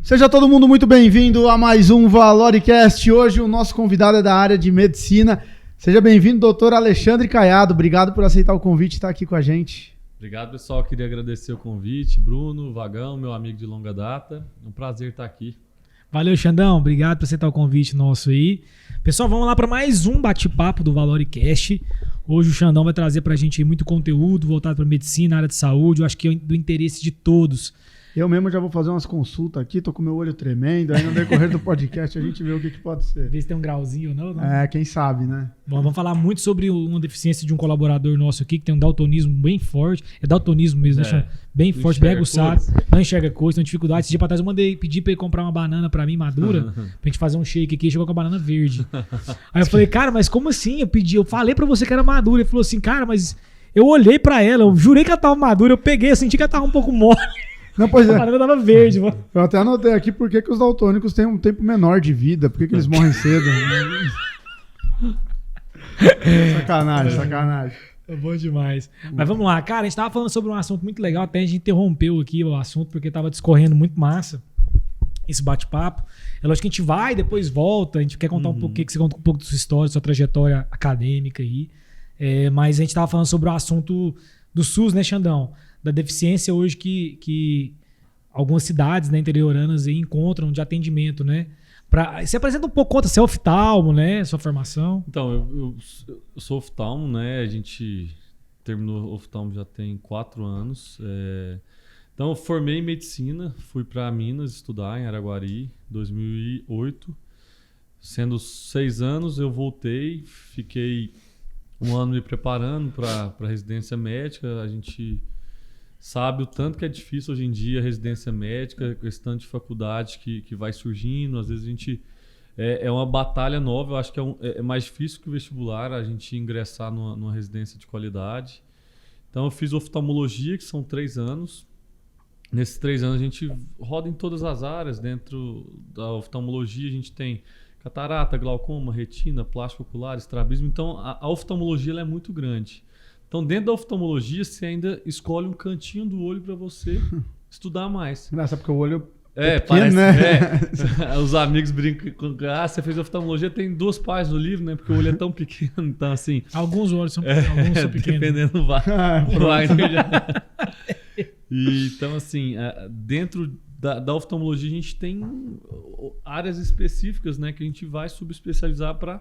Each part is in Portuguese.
Seja todo mundo muito bem-vindo a mais um Valoricast. Hoje o nosso convidado é da área de medicina. Seja bem-vindo, doutor Alexandre Caiado. Obrigado por aceitar o convite e estar aqui com a gente. Obrigado, pessoal. Queria agradecer o convite. Bruno, Vagão, meu amigo de longa data. É um prazer estar aqui. Valeu, Xandão. Obrigado por aceitar o convite nosso aí. Pessoal, vamos lá para mais um bate-papo do Valoricast. Hoje o Xandão vai trazer para a gente aí muito conteúdo voltado para medicina, área de saúde. Eu acho que é do interesse de todos. Eu mesmo já vou fazer umas consultas aqui, tô com meu olho tremendo, aí no decorrer do podcast a gente vê o que pode ser. Ver se tem um grauzinho ou não. É, quem sabe, né? Bom, vamos falar muito sobre uma deficiência de um colaborador nosso aqui, que tem um daltonismo bem forte. É daltonismo mesmo, né? Bem forte, bem aguçado. Não enxerga coisa, tem dificuldade. Esse dia pra trás eu pedi pra ele comprar uma banana pra mim, madura, pra gente fazer um shake aqui, chegou com a banana verde. Aí eu falei, cara, mas como assim? Eu falei pra você que era madura. Ele falou assim, cara, mas eu olhei pra ela, eu jurei que ela tava madura, eu peguei, eu senti que ela tava um pouco mole. Não, pois é. A banana tava verde, mano. Eu até anotei aqui por que os daltônicos têm um tempo menor de vida, por que eles morrem cedo. Sacanagem. É bom demais. Mas vamos lá, cara, a gente tava falando sobre um assunto muito legal, até a gente interrompeu aqui o assunto, porque tava discorrendo muito massa esse bate-papo. É lógico que a gente vai, depois volta, a gente quer contar um pouco, que você conta um pouco da sua história, da sua trajetória acadêmica aí. Mas a gente tava falando sobre o assunto do SUS, né, Xandão? Da deficiência hoje que algumas cidades, né, interioranas aí encontram de atendimento, né? Você apresenta um pouco conta, você é oftalmo, né? Sua formação. Então, eu sou oftalmo, né? A gente terminou oftalmo já tem 4 anos. Então, eu formei em medicina, fui para Minas estudar em Araguari, 2008. Sendo 6 anos, eu voltei, fiquei um ano me preparando para residência médica. A gente sabe o tanto que é difícil hoje em dia a residência médica, com esse tanto de faculdade que vai surgindo. Às vezes a gente... É uma batalha nova, eu acho que é mais difícil que o vestibular a gente ingressar numa residência de qualidade. Então eu fiz oftalmologia, que são 3 anos. Nesses 3 anos a gente roda em todas as áreas. Dentro da oftalmologia a gente tem catarata, glaucoma, retina, plástico ocular, estrabismo. Então a oftalmologia ela é muito grande. Então, dentro da oftalmologia, você ainda escolhe um cantinho do olho para você estudar mais. Nossa, porque o olho é pequeno, parece, né? Os amigos brincam com... você fez oftalmologia, tem 2 páginas no livro, né? Porque o olho é tão pequeno. Então, assim... Alguns olhos são pequenos. Dependendo, vai então, assim, dentro da oftalmologia, a gente tem áreas específicas, né? Que a gente vai subespecializar para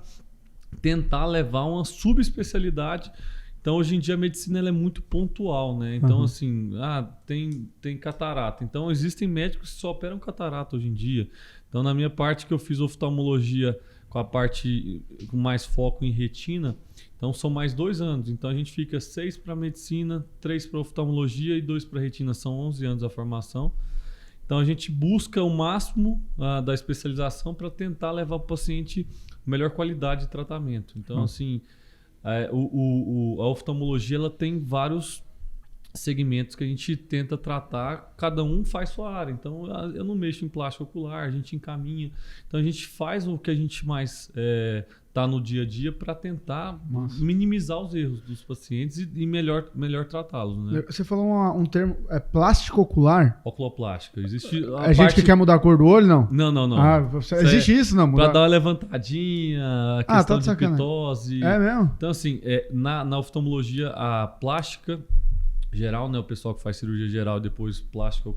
tentar levar uma subespecialidade. Então, hoje em dia, a medicina ela é muito pontual, né? Então, assim, tem catarata. Então, existem médicos que só operam catarata hoje em dia. Então, na minha parte que eu fiz oftalmologia com a parte com mais foco em retina, então são mais 2 anos. Então, a gente fica 6 para medicina, 3 para oftalmologia e 2 para retina. São 11 anos a formação. Então, a gente busca o máximo da especialização para tentar levar para o paciente melhor qualidade de tratamento. Então, assim... A oftalmologia ela tem vários segmentos que a gente tenta tratar, cada um faz sua área. Então, eu não mexo em plástico ocular, a gente encaminha. Então, a gente faz o que a gente mais está no dia a dia para tentar minimizar os erros dos pacientes e melhor tratá-los. Né? Você falou um termo, plástico ocular? Oculoplástica. Existe gente que quer mudar a cor do olho, não? Não. Existe isso, não? Para dar uma levantadinha, a questão de pitose. É mesmo? Então, assim, na oftalmologia, a plástica geral, né, o pessoal que faz cirurgia geral e depois plástica,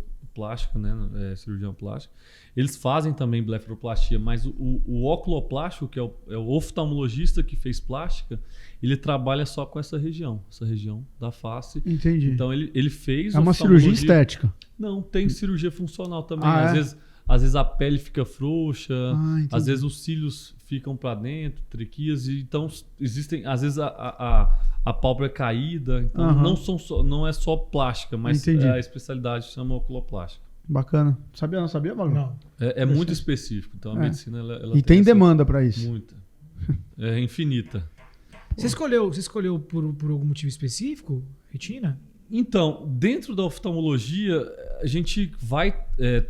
né, cirurgião plástico, eles fazem também blefaroplastia, mas o oculoplástico, que é o oftalmologista que fez plástica, ele trabalha só com essa região da face. Entendi. Então ele fez uma cirurgia estética? Não, tem cirurgia funcional também. Às vezes a pele fica frouxa, às vezes os cílios ficam para dentro, triquias, e então existem, às vezes a pálpebra é caída, então não é só plástica, mas a especialidade chama oculoplástica. Bacana. Não sabia, Malu? Não. É muito específico, então a medicina ela e tem demanda para isso? Muita. É infinita. Você escolheu por algum motivo específico, retina? Então, dentro da oftalmologia, a gente vai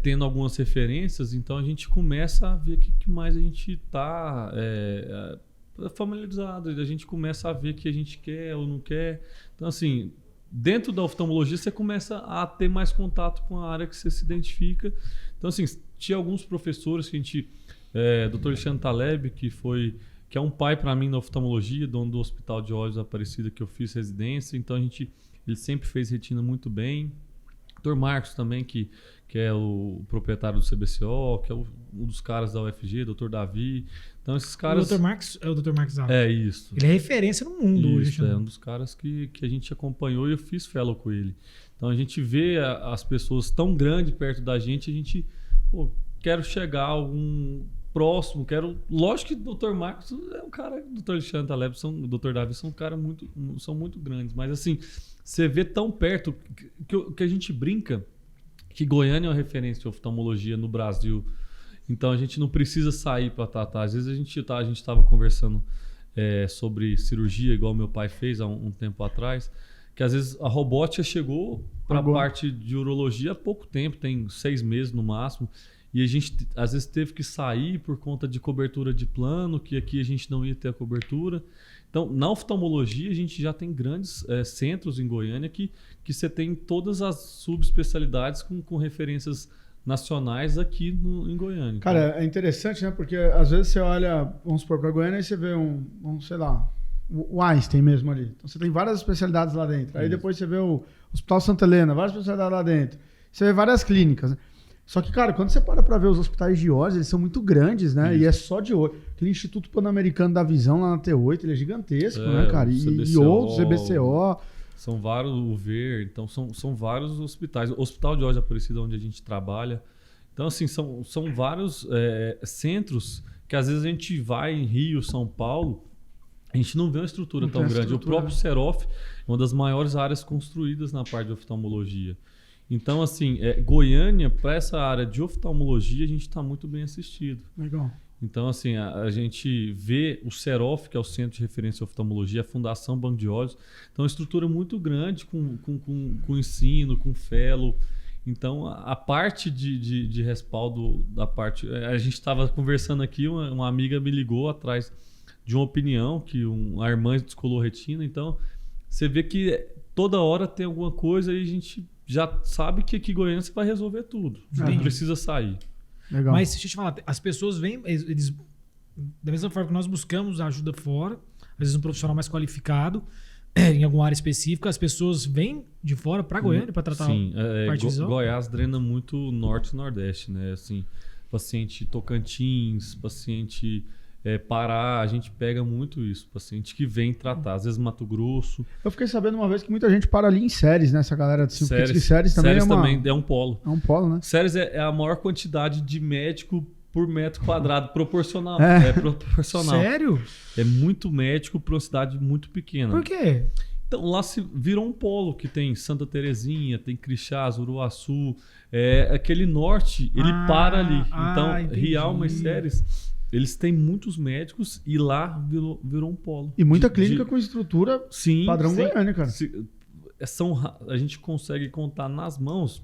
tendo algumas referências, então a gente começa a ver o que mais a gente está familiarizado, a gente começa a ver o que a gente quer ou não quer. Então, assim, dentro da oftalmologia, você começa a ter mais contato com a área que você se identifica. Então, assim, tinha alguns professores que a gente... Dr. Alexandre Taleb, que é um pai para mim na oftalmologia, dono do Hospital de Olhos Aparecida, que eu fiz residência. Então, ele sempre fez retina muito bem. Dr. Marcos também, que é o proprietário do CBCO, que é um dos caras da UFG, Dr. Davi. Então, esses caras... O Dr. Marcos é o Dr. Marcos Alves. É, isso. Ele é referência no mundo isso, hoje. É um dos caras que a gente acompanhou e eu fiz fellow com ele. Então, a gente vê as pessoas tão grandes perto da gente, a gente... quero chegar a algum próximo, lógico que o Dr. Marcos é um cara, o Dr. Alexandre Taleb, o Dr. Davi são muito grandes, mas assim, você vê tão perto que a gente brinca que Goiânia é uma referência de oftalmologia no Brasil, então a gente não precisa sair para tratar. Às vezes a gente estava conversando sobre cirurgia, igual meu pai fez há um tempo atrás, que às vezes a robótica chegou para a parte de urologia há pouco tempo, tem 6 meses no máximo. E a gente, às vezes, teve que sair por conta de cobertura de plano, que aqui a gente não ia ter a cobertura. Então, na oftalmologia, a gente já tem grandes centros em Goiânia que você tem todas as subespecialidades com referências nacionais aqui em Goiânia. Cara, é interessante, né? Porque às vezes você olha, vamos supor, para Goiânia e você vê sei lá, o Einstein mesmo ali. Então, você tem várias especialidades lá dentro. Aí depois você vê o Hospital Santa Helena, várias especialidades lá dentro. Você vê várias clínicas, né? Só que, cara, quando você para ver os hospitais de olhos, eles são muito grandes, né? Isso. E é só de olho. Aquele Instituto Pan-Americano da Visão lá na T8, ele é gigantesco, né, cara? E outros, CBCO. São vários, o VER, então são vários hospitais. O Hospital de Olhos Aparecida, onde a gente trabalha. Então, assim, são vários centros que às vezes a gente vai em Rio, São Paulo, a gente não vê uma estrutura tão grande. O próprio Serof é uma das maiores áreas construídas na parte de oftalmologia. Então, assim, Goiânia, para essa área de oftalmologia, a gente está muito bem assistido. Legal. Então, assim, a gente vê o Serof, que é o Centro de Referência em Oftalmologia, a Fundação Banco de Olhos. Então, é uma estrutura muito grande com ensino, com fellow. Então, a parte de respaldo da parte... A gente estava conversando aqui, uma amiga me ligou atrás de uma opinião que a irmã descolou retina. Então, você vê que toda hora tem alguma coisa e a gente... já sabe que aqui em Goiânia você vai resolver tudo. Você não precisa sair. Legal. Mas deixa eu te falar, as pessoas vêm, eles, da mesma forma que nós buscamos ajuda fora, às vezes um profissional mais qualificado, em alguma área específica, as pessoas vêm de fora para Goiânia para tratar a parte de visão? Goiás drena muito norte e nordeste, né? Assim, paciente Tocantins, paciente... Pará, a gente pega muito isso. Paciente que vem tratar, às vezes Mato Grosso. Eu fiquei sabendo uma vez que muita gente para ali em Séries, né? Essa galera de Séries também também é um polo. É um polo, né? Séries é a maior quantidade de médico por metro quadrado, proporcional. Proporcional. Sério? É muito médico para uma cidade muito pequena. Por quê? Então, lá se virou um polo que tem Santa Terezinha, tem Crixás, Uruaçu. Aquele norte, ele para ali. Então, Rialma e Séries... Eles têm muitos médicos e lá virou um polo. E muita clínica com estrutura padrão Goiânia, cara. A gente consegue contar nas mãos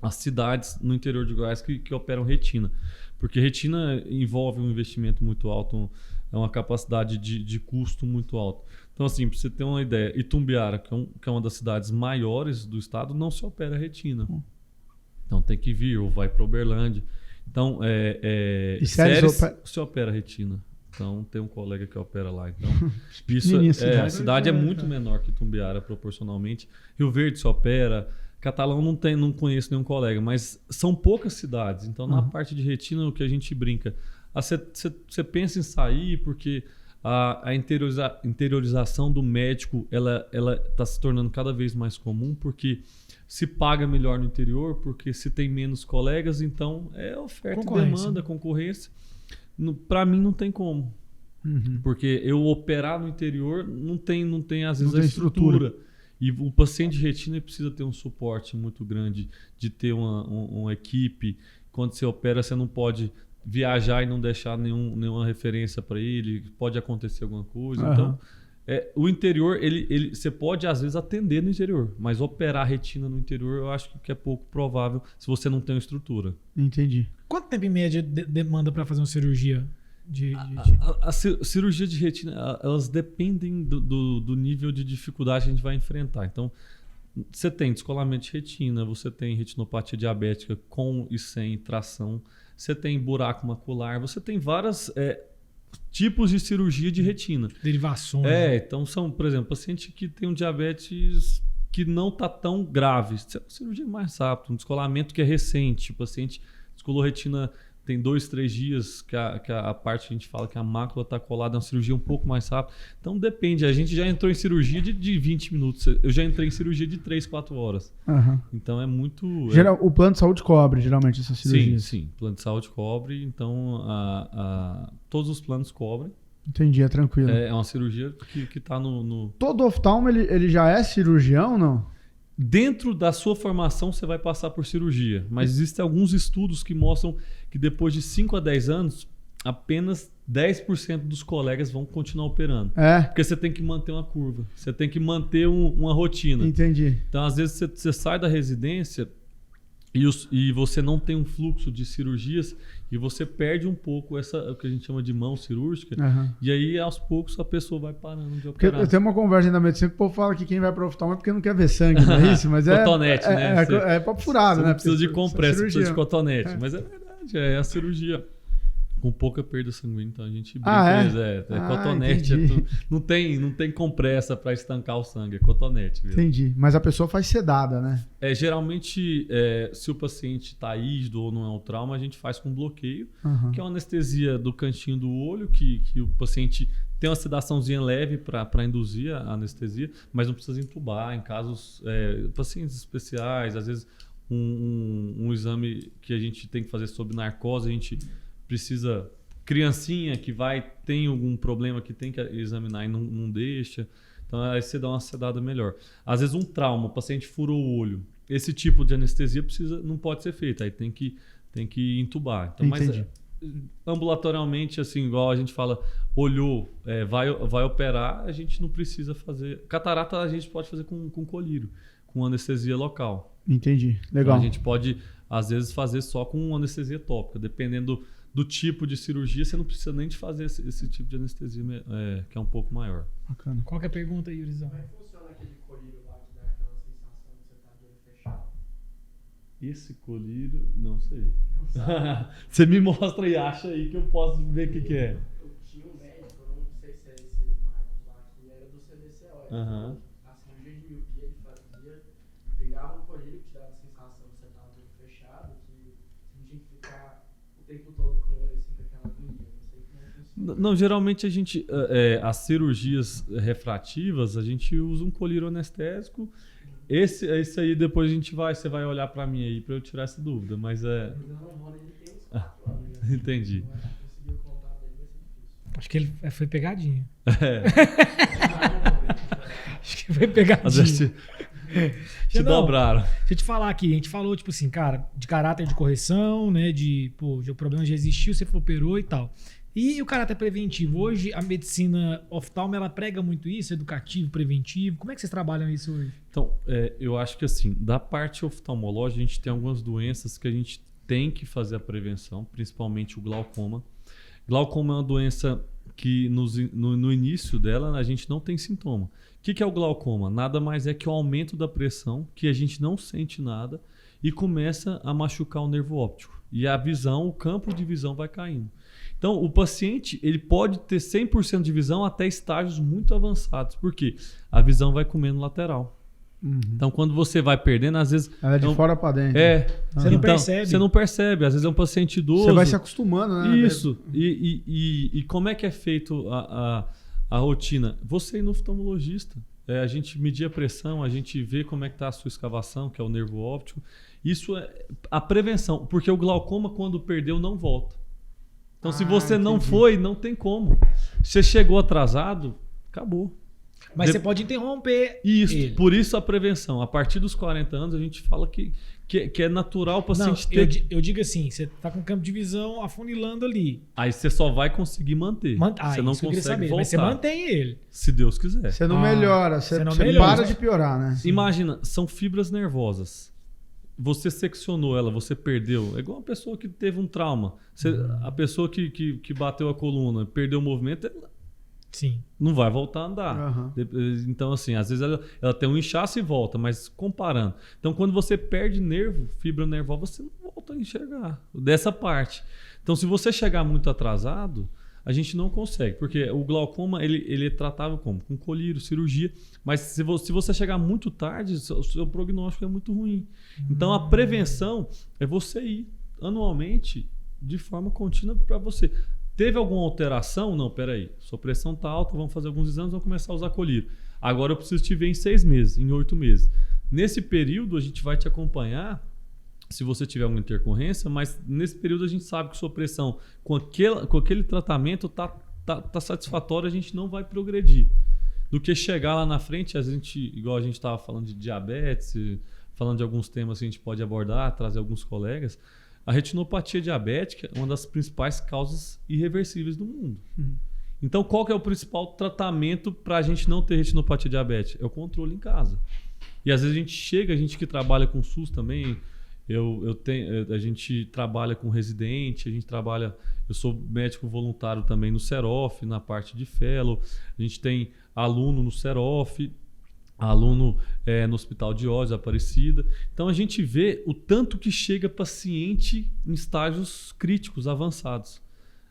as cidades no interior de Goiás que operam retina. Porque retina envolve um investimento muito alto, é uma capacidade de custo muito alto. Então, assim, para você ter uma ideia, Itumbiara, que é uma das cidades maiores do estado, não se opera retina. Então tem que vir ou vai para Uberlândia. Então, Séries se opera retina. Então, tem um colega que opera lá. Então, a cidade é muito menor que Itumbiara proporcionalmente. Rio Verde se opera. Catalão não conheço nenhum colega, mas são poucas cidades. Então, na parte de retina, o que a gente brinca, você pensa em sair porque a interiorização do médico ela está se tornando cada vez mais comum, porque se paga melhor no interior, porque se tem menos colegas, então é oferta e demanda, concorrência. Para mim não tem como. Porque eu operar no interior não tem às vezes a estrutura. E o paciente de retina precisa ter um suporte muito grande, de ter uma equipe. Quando você opera, você não pode viajar e não deixar nenhuma referência para ele, pode acontecer alguma coisa. Então, o interior, você pode às vezes atender no interior, mas operar retina no interior eu acho que é pouco provável se você não tem uma estrutura. Entendi. Quanto tempo em média demanda para fazer uma cirurgia? A cirurgia de retina, elas dependem do nível de dificuldade que a gente vai enfrentar. Então, Você tem descolamento de retina, você tem retinopatia diabética com e sem tração, você tem buraco macular, você tem vários tipos de cirurgia de retina. Derivações. Né? Então são, por exemplo, paciente que tem um diabetes que não está tão grave, cirurgia mais rápida, um descolamento que é recente, o paciente descolou retina tem 2, 3 dias que a parte que a gente fala que a mácula está colada, é uma cirurgia um pouco mais rápida. Então depende, a gente já entrou em cirurgia de 20 minutos, eu já entrei em cirurgia de 3, 4 horas. Uhum. Então é muito... O plano de saúde cobre geralmente essa cirurgia? Sim, o plano de saúde cobre, então todos os planos cobrem. Entendi, é tranquilo. É uma cirurgia que está no... Todo oftalmo ele já é cirurgião, não? Dentro da sua formação você vai passar por cirurgia, mas existem alguns estudos que mostram que depois de 5 a 10 anos, apenas 10% dos colegas vão continuar operando. Porque você tem que manter uma curva, você tem que manter uma rotina. Entendi. Então, às vezes, você sai da residência e você não tem um fluxo de cirurgias e você perde um pouco o que a gente chama de mão cirúrgica. Uhum. E aí, aos poucos, a pessoa vai parando de porque operar. Eu tenho uma conversa da medicina que o povo fala que quem vai para oftalmo é porque não quer ver sangue, não é isso? Mas cotonete, né? É papo furado, né? Não precisa de compressa, precisa de cotonete. Mas é verdade, é a cirurgia com pouca perda sanguínea. Então a gente brinca, cotonete. Não tem compressa para estancar o sangue, é cotonete. Mesmo. Entendi. Mas a pessoa faz sedada, né? Geralmente, se o paciente está rígido ou não é um trauma, a gente faz com bloqueio, que é uma anestesia do cantinho do olho, que o paciente tem uma sedaçãozinha leve para induzir a anestesia, mas não precisa entubar. Em casos, pacientes especiais, às vezes um exame que a gente tem que fazer sob narcose, a gente precisa... Criancinha que tem algum problema que tem que examinar e não deixa. Então aí você dá uma sedada melhor. Às vezes um trauma, o paciente furou o olho. Esse tipo de anestesia não pode ser feito. Aí tem que entubar. Então, mas ambulatorialmente, assim, igual a gente fala, olhou, vai operar, a gente não precisa fazer. Catarata a gente pode fazer com colírio, com anestesia local. Entendi. Legal. Então, a gente pode, às vezes, fazer só com anestesia tópica. Dependendo do tipo de cirurgia, você não precisa nem de fazer esse tipo de anestesia, que é um pouco maior. Bacana. Qual que é a pergunta aí, Yurizão? Como é que funciona aquele colírio lá que dá aquela sensação de você estar de olho fechado? Esse colírio, não sei. Você me mostra e acha aí que eu posso ver o que é. Eu tinha um médico, eu não sei se é esse Marcos lá, que era do CDCO. A cirurgia de miopia ele fazia, pegava um colírio que te dava a sensação de você estar de olho fechado, que você tinha que ficar o tempo todo com o olho assim, com aquela agonia. Não sei como é que funciona. Não, geralmente a gente, as cirurgias refrativas, a gente usa um colírio anestésico. Esse aí depois você vai olhar para mim aí para eu tirar essa dúvida, mas Ele tem uns 4 anos. Né? Entendi. Conseguir o contato dele vai ser difícil. Acho que ele foi pegadinha. Acho que foi pegadinha. Te dobraram. Deixa eu te falar aqui, a gente falou, tipo assim, cara, de caráter de correção, né? O problema já existiu, você operou e tal. E o caráter preventivo? Hoje a medicina oftalmo, ela prega muito isso, educativo, preventivo. Como é que vocês trabalham isso hoje? Então, eu acho que assim, da parte oftalmológica, a gente tem algumas doenças que a gente tem que fazer a prevenção, principalmente o glaucoma. Glaucoma é uma doença que no início dela a gente não tem sintoma. O que é o glaucoma? Nada mais é que o aumento da pressão, que a gente não sente nada e começa a machucar o nervo óptico. E a visão, o campo de visão vai caindo. Então, o paciente ele pode ter 100% de visão até estágios muito avançados. Por quê? A visão vai comendo lateral. Então, quando você vai perdendo, às vezes... Ela é de fora para dentro. Você não percebe. Você não percebe. Às vezes é um paciente idoso. Você vai se acostumando, né? Isso. E como é que é feito a rotina? Você ir no oftalmologista. A gente medir a pressão, a gente vê como é que está a sua escavação, que é o nervo óptico. Isso é a prevenção. Porque o glaucoma, quando perdeu, não volta. Então, se você não foi, não tem como. Você chegou atrasado, acabou. Mas você pode interromper. Isso, por isso a prevenção. A partir dos 40 anos, a gente fala que é natural o paciente ter... Eu digo assim, você está com o campo de visão afunilando ali. Aí você só vai conseguir manter. Você não consegue voltar. Mas você mantém ele. Se Deus quiser. Você não melhora, você para de piorar, né? Imagina, são fibras nervosas. Você seccionou ela, você perdeu. É igual uma pessoa que teve um trauma. A pessoa que bateu a coluna, perdeu o movimento, Sim. Não vai voltar a andar. Aham. Então, assim, às vezes ela tem um inchaço e volta, mas comparando. Então, quando você perde nervo, fibra nervosa, você não volta a enxergar dessa parte. Então, se você chegar muito atrasado, a gente não consegue, porque o glaucoma ele é tratável como? Com colírio, cirurgia, mas se você chegar muito tarde, o seu prognóstico é muito ruim. Então, a prevenção é você ir anualmente de forma contínua para você. Teve alguma alteração? Não, peraí. Sua pressão está alta, vamos fazer alguns exames, vamos começar a usar colírio. Agora eu preciso te ver em 6 meses, em 8 meses. Nesse período, a gente vai te acompanhar se você tiver alguma intercorrência, mas nesse período a gente sabe que sua pressão com aquele tratamento tá satisfatória, a gente não vai progredir. Do que chegar lá na frente, igual a gente estava falando de diabetes, falando de alguns temas que a gente pode abordar, trazer alguns colegas. A retinopatia diabética é uma das principais causas irreversíveis do mundo. Então, qual que é o principal tratamento para a gente não ter retinopatia diabética? É o controle em casa. E às vezes a gente que trabalha com SUS também, a gente trabalha com residente, eu sou médico voluntário também no Serof, na parte de fellow, a gente tem aluno no Serof, aluno no Hospital de Olhos, Aparecida. Então a gente vê o tanto que chega paciente em estágios críticos, avançados.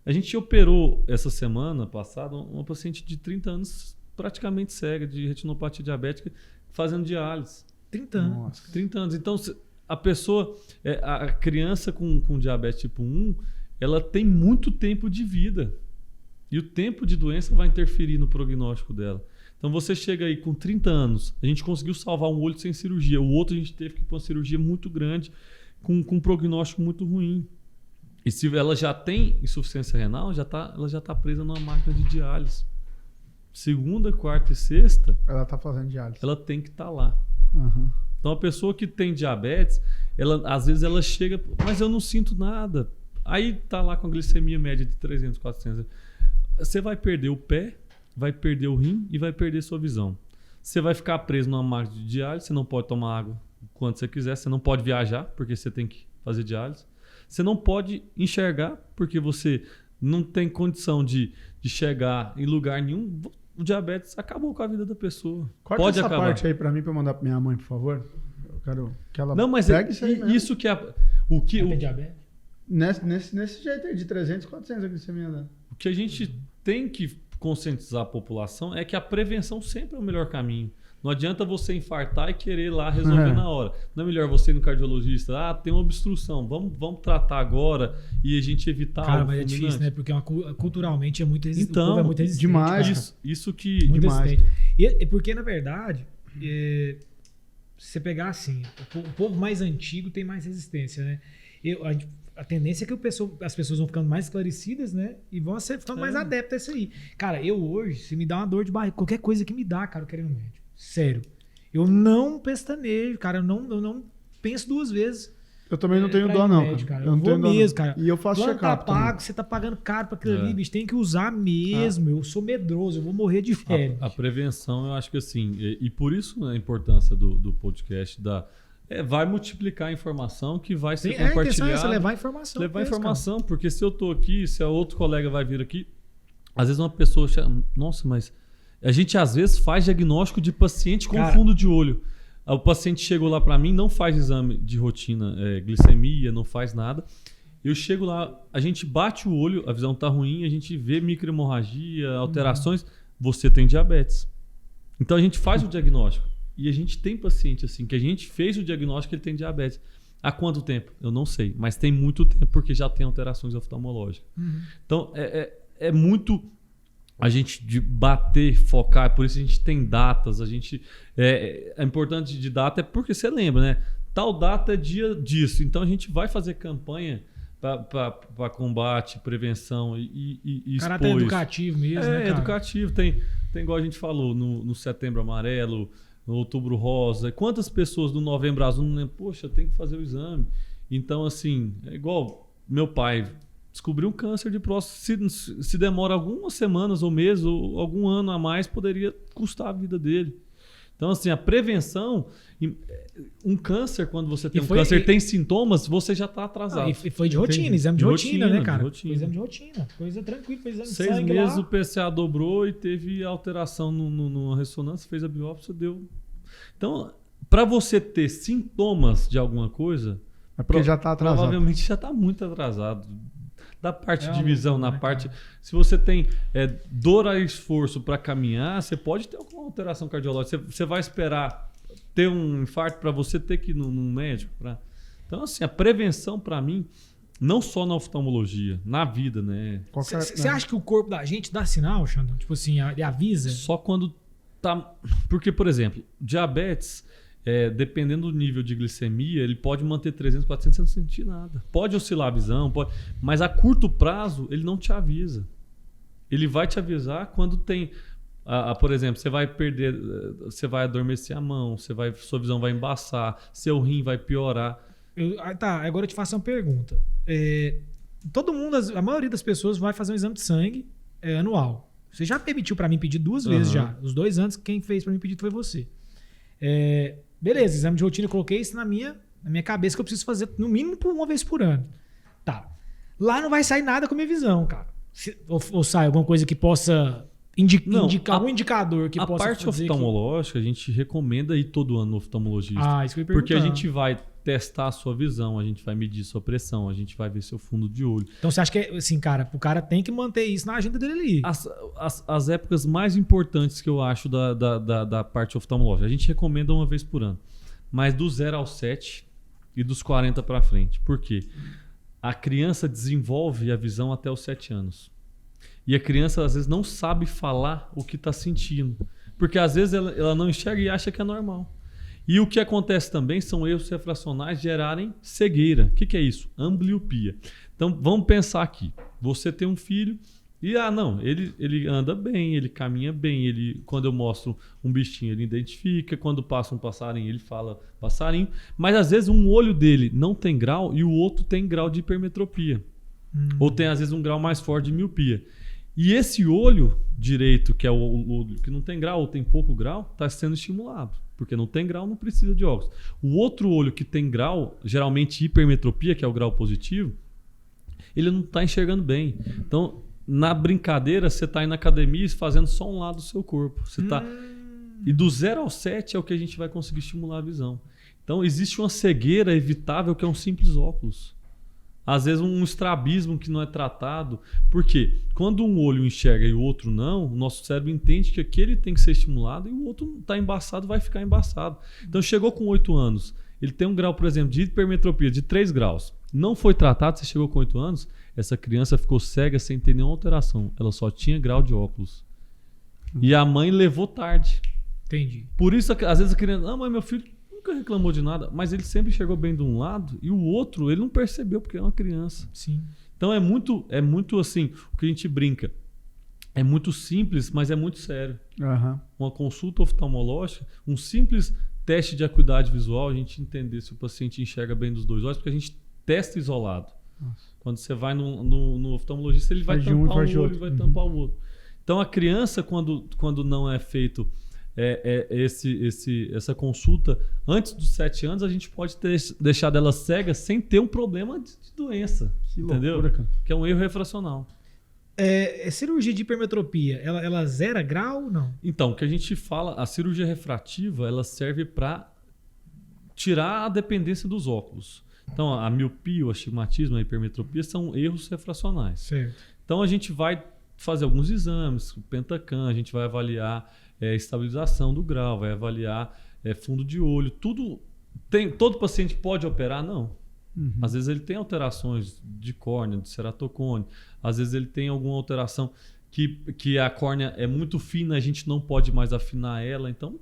A gente operou essa semana passada uma paciente de 30 anos, praticamente cega, de retinopatia diabética, fazendo diálise. 30 anos. Nossa. 30 anos. Então a pessoa, a criança com diabetes tipo 1, ela tem muito tempo de vida. E o tempo de doença vai interferir no prognóstico dela. Então você chega aí com 30 anos, a gente conseguiu salvar um olho sem cirurgia, o outro a gente teve que ir para uma cirurgia muito grande, com um prognóstico muito ruim. E se ela já tem insuficiência renal, ela já está presa numa máquina de diálise. Segunda, quarta e sexta, Ela tá fazendo diálise. ela tem que estar lá. Aham. Então a pessoa que tem diabetes, às vezes ela chega, mas eu não sinto nada. Aí tá lá com a glicemia média de 300, 400. Você vai perder o pé, vai perder o rim e vai perder sua visão. Você vai ficar preso numa máquina de diálise, você não pode tomar água quando você quiser, você não pode viajar porque você tem que fazer diálise. Você não pode enxergar porque você não tem condição de chegar em lugar nenhum. O diabetes acabou com a vida da pessoa. Corta pode essa acabar. parte aí pra mim, pra eu mandar pra minha mãe, por favor. Eu quero que ela Não, mas pegue isso aí mesmo. isso que é o que Tem diabetes? Nesse jeito aí, de 300, 400 a glicemia dela. O que a gente tem que conscientizar a população é que a prevenção sempre é o melhor caminho. Não adianta você infartar e querer ir lá resolver na hora. Não é melhor você ir no cardiologista, tem uma obstrução, vamos tratar agora e a gente evitar Cara, algo mas é difícil, fulminante. né? Porque culturalmente é muito resistente. Então, O povo é muito resistente. demais. cara. Isso que... Muito demais. resistente. E porque, na verdade, se você pegar assim, o povo mais antigo tem mais resistência, né? A tendência é que as pessoas vão ficando mais esclarecidas, né? E vão ficando mais adeptas a isso aí. Cara, eu hoje, se me dá uma dor de barriga, qualquer coisa que me dá, cara, eu quero ir no médico. Sério. Eu não pestanejo, cara. Eu não penso duas vezes. Eu também não tenho pra ir dó, no não. médico, Cara. Eu não vou tenho dó, mesmo, não. cara. E eu faço Plano tá check-up também. pago, você tá pagando caro pra aquilo ali, É. bicho. Tem que usar mesmo. Eu sou medroso, eu vou morrer de velho. A prevenção, eu acho que assim, e por isso a importância do podcast, vai multiplicar a informação que vai ser A intenção é compartilhada. essa, levar informação. Levar mesmo, informação, porque se eu tô aqui, se a outro colega vai vir aqui, às vezes uma pessoa chama, nossa, mas a gente às vezes faz diagnóstico de paciente com fundo de olho. O paciente chegou lá para mim, não faz exame de rotina, glicemia, não faz nada. Eu chego lá, a gente bate o olho, a visão tá ruim, a gente vê microhemorragia, alterações, você tem diabetes. Então a gente faz o diagnóstico. E a gente tem paciente assim, que a gente fez o diagnóstico que ele tem diabetes. Há quanto tempo? Eu não sei, mas tem muito tempo porque já tem alterações oftalmológicas. Então é muito a gente de bater, focar, por isso a gente tem datas, a importante de data é porque você lembra, né? Tal data é dia disso, então a gente vai fazer campanha para combate, prevenção e caráter expor educativo mesmo, né, cara? Educativo, tem igual a gente falou no Setembro Amarelo, no Outubro Rosa, quantas pessoas no Novembro Azul não lembram, poxa, tem que fazer o exame. Então, assim, é igual meu pai descobriu um câncer de próstata, se demora algumas semanas ou meses ou algum ano a mais, poderia custar a vida dele. Então, assim, a prevenção, um câncer, quando você tem tem sintomas, você já está atrasado. E foi de rotina, exame de rotina, né, cara? Foi exame de rotina, coisa tranquila, foi exame de 6 sangue meses lá. o PCA dobrou e teve alteração numa ressonância, fez a biópsia, deu. Então, para você ter sintomas de alguma coisa, é porque já está atrasado. Provavelmente já está muito atrasado. Da parte de visão, loucura, na né, parte. cara? Se você tem dor a esforço para caminhar, você pode ter alguma alteração cardiológica. Você vai esperar ter um infarto para você ter que ir num médico. Então, assim, a prevenção, para mim, não só na oftalmologia, na vida, né? Você acha que o corpo da gente dá sinal, Xandão? Tipo assim, ele avisa? Só quando tá. Porque, por exemplo, diabetes. Dependendo do nível de glicemia, ele pode manter 300, 400 sem não sentir nada. Pode oscilar a visão, mas a curto prazo ele não te avisa. Ele vai te avisar quando tem, por exemplo, você vai perder, você vai adormecer a mão, sua visão vai embaçar, seu rim vai piorar. Agora eu te faço uma pergunta. Todo mundo, a maioria das pessoas vai fazer um exame de sangue anual. Você já permitiu para mim pedir 2 vezes já. Os 2 anos, quem fez para mim pedir foi você. Beleza, exame de rotina, eu coloquei isso na minha cabeça que eu preciso fazer no mínimo 1 vez por ano. Tá. Lá não vai sair nada com a minha visão, cara. Ou sai alguma coisa que possa indicar um indicador que possa. A parte oftalmológica, a gente recomenda ir todo ano no oftalmologista. Isso que eu ia perguntar. Porque a gente vai testar a sua visão, a gente vai medir sua pressão, a gente vai ver seu fundo de olho. Então você acha que, assim, cara, o cara tem que manter isso na agenda dele ali? As épocas mais importantes que eu acho da parte oftalmológica, a gente recomenda 1 vez por ano. Mas do 0 aos 7 e dos 40 para frente. Por quê? A criança desenvolve a visão até os 7 anos. E a criança, às vezes, não sabe falar o que está sentindo. Porque, às vezes, ela não enxerga e acha que é normal. E o que acontece também são erros refracionais gerarem cegueira. O que é isso? Ambliopia. Então, vamos pensar aqui. Você tem um filho e, ele anda bem, ele caminha bem, quando eu mostro um bichinho, ele identifica, quando passa um passarinho, ele fala passarinho. Mas, às vezes, um olho dele não tem grau e o outro tem grau de hipermetropia. Ou tem, às vezes, um grau mais forte de miopia. E esse olho direito, que é o olho que não tem grau ou tem pouco grau, está sendo estimulado. Porque não tem grau, não precisa de óculos. O outro olho que tem grau, geralmente hipermetropia, que é o grau positivo, ele não está enxergando bem. Então, na brincadeira, você está indo na academia fazendo só um lado do seu corpo. E do 0 ao 7 é o que a gente vai conseguir estimular a visão. Então, existe uma cegueira evitável que é um simples óculos. Às vezes um estrabismo que não é tratado. Por quê? Quando um olho enxerga e o outro não, o nosso cérebro entende que aquele tem que ser estimulado e o outro está embaçado, vai ficar embaçado. Então chegou com 8 anos, ele tem um grau, por exemplo, de hipermetropia de 3 graus. Não foi tratado, você chegou com 8 anos, essa criança ficou cega sem ter nenhuma alteração. Ela só tinha grau de óculos. E a mãe levou tarde. Entendi. Por isso, às vezes a criança... mas meu filho nunca reclamou de nada, mas ele sempre chegou bem de um lado e o outro ele não percebeu porque é uma criança. Sim. Então é muito assim, o que a gente brinca. É muito simples, mas é muito sério. Uma consulta oftalmológica, um simples teste de acuidade visual, a gente entender se o paciente enxerga bem dos 2 olhos, porque a gente testa isolado. Nossa. Quando você vai no oftalmologista, ele vai tampar um olho e vai tampar o outro. Então a criança, quando não é feito essa consulta antes dos 7 anos, a gente pode deixar dela cega sem ter um problema de doença. Que entendeu? Loucura, cara. Que é um erro refracional. Cirurgia de hipermetropia, ela zera grau ou não? Então, o que a gente fala, a cirurgia refrativa, ela serve para tirar a dependência dos óculos. Então, a miopia, o astigmatismo, a hipermetropia são erros refracionais. Certo. Então, a gente vai fazer alguns exames, o Pentacan, a gente vai avaliar estabilização do grau, vai avaliar fundo de olho, tudo. Todo paciente pode operar? Não. Às vezes ele tem alterações de córnea, de ceratocone, às vezes ele tem alguma alteração que a córnea é muito fina, a gente não pode mais afinar ela. Então,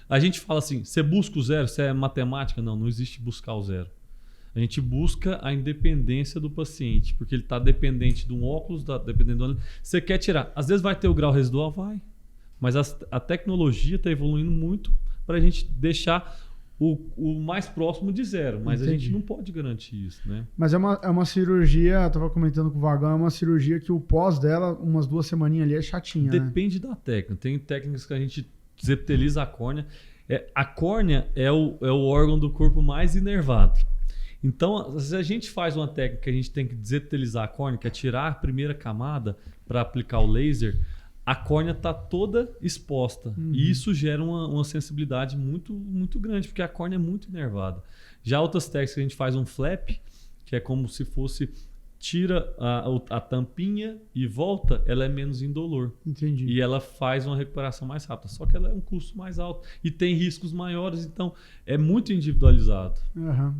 a gente fala assim, você busca o zero, você é matemática? Não existe buscar o zero. A gente busca a independência do paciente, porque ele está dependente de um óculos, dependendo do olho. Você quer tirar. Às vezes vai ter o grau residual? Vai. Mas a tecnologia está evoluindo muito para a gente deixar o mais próximo de zero. Mas Entendi. A gente não pode garantir isso, né? Mas é uma cirurgia, eu estava comentando com o Vagão, é uma cirurgia que o pós dela, umas 2 semaninhas ali, é chatinha. Depende da técnica. Tem técnicas que a gente desepiteliza a córnea. A córnea é o órgão do corpo mais inervado. Então, se a gente faz uma técnica que a gente tem que desepitelizar a córnea, que é tirar a primeira camada para aplicar o laser, a córnea está toda exposta. E isso gera uma sensibilidade muito, muito grande, porque a córnea é muito inervada. Já outras técnicas que a gente faz um flap, que é como se fosse tira a tampinha e volta, ela é menos indolor. Entendi. E ela faz uma recuperação mais rápida. Só que ela é um custo mais alto e tem riscos maiores, então é muito individualizado.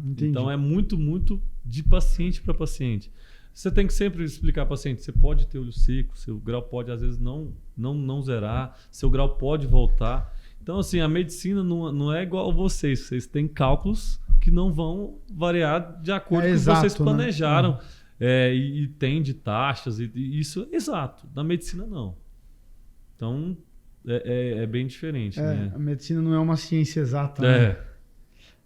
Entendi. Então é muito, muito de paciente para paciente. Você tem que sempre explicar ao paciente, você pode ter olho seco, seu grau pode às vezes não zerar, seu grau pode voltar. Então assim, a medicina não é igual a vocês têm cálculos que não vão variar de acordo com o que vocês planejaram. Né? E tem de taxas, e isso é exato. Na medicina, não. Então, é bem diferente. Né? A medicina não é uma ciência exata. Né?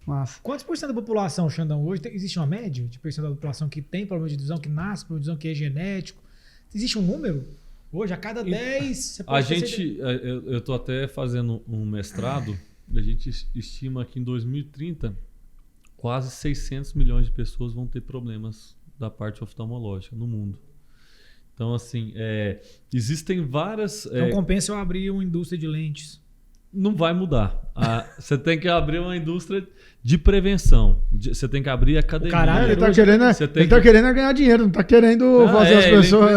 Mas... Quantos por cento da população, Xandão, hoje existe uma média de percentual da população que tem problema de visão, que nasce com problema de visão, que é genético? Existe um número? Hoje, a cada 10... Você pode eu estou até fazendo um mestrado, a gente estima que em 2030 quase 600 milhões de pessoas vão ter problemas da parte oftalmológica no mundo. Então, assim, existem várias... Então, compensa eu abrir uma indústria de lentes? Não vai mudar. Você tem que abrir uma indústria de prevenção. Você tem que abrir academia. Caralho, ele tá querendo ganhar dinheiro, não tá querendo fazer as pessoas...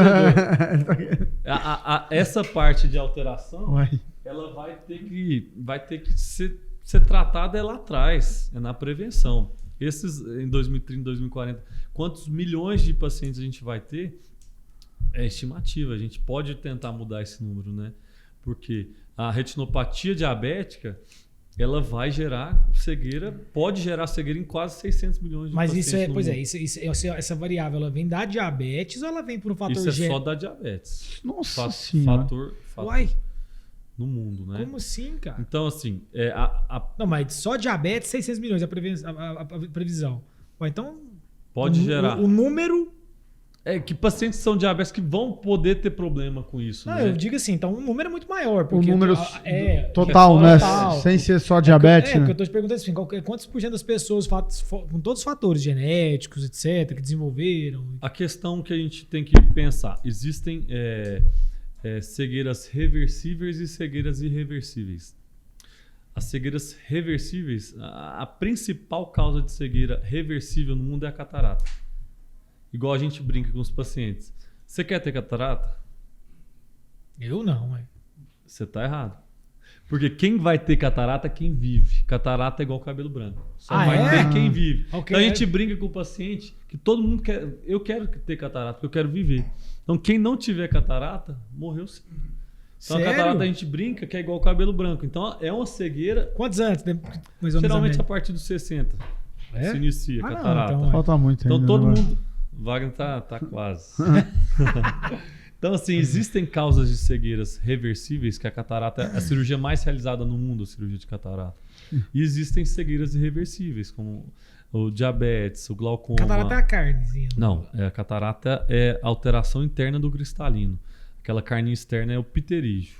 Essa parte de alteração, ela vai ter que ser tratada lá atrás, na prevenção. Em 2030, 2040, quantos milhões de pacientes a gente vai ter? É estimativa. A gente pode tentar mudar esse número, né? Porque a retinopatia diabética, ela vai gerar cegueira, pode gerar cegueira em quase 600 milhões de pacientes. Mas essa variável, ela vem da diabetes ou ela vem por um fator genético? Isso é só da diabetes. Nossa senhora. Fator no mundo, né? Como assim, cara? Então, assim... Não, mas só diabetes, 600 milhões a previsão. Então... Pode gerar. O número... que pacientes são diabéticos que vão poder ter problema com isso. Não, né? eu digo assim, então o número é muito maior. Porque o número total, né? Sem ser só diabetes. Porque eu estou te perguntando assim, quantos por cento das pessoas, com todos os fatores genéticos, etc., que desenvolveram? A questão que a gente tem que pensar, existem cegueiras reversíveis e cegueiras irreversíveis. As cegueiras reversíveis, a principal causa de cegueira reversível no mundo é a catarata. Igual a gente brinca com os pacientes. Você quer ter catarata? Eu não, Você tá errado. Porque quem vai ter catarata é quem vive. Catarata é igual cabelo branco. Só vai ter quem vive. Okay. Então a gente brinca com o paciente que todo mundo quer. Eu quero ter catarata, porque eu quero viver. Então quem não tiver catarata, morreu sim. Então a catarata a gente brinca que é igual cabelo branco. Então é uma cegueira. Quantos anos? Geralmente a partir dos 60 se inicia a catarata. Então, falta muito ainda. Então todo mundo. Wagner tá quase. Então, assim, existem causas de cegueiras reversíveis, que a catarata é a cirurgia mais realizada no mundo, a cirurgia de catarata. E existem cegueiras irreversíveis, como o diabetes, o glaucoma. Catarata é a carnezinha. Não, a catarata é a alteração interna do cristalino. Aquela carninha externa é o pterígio,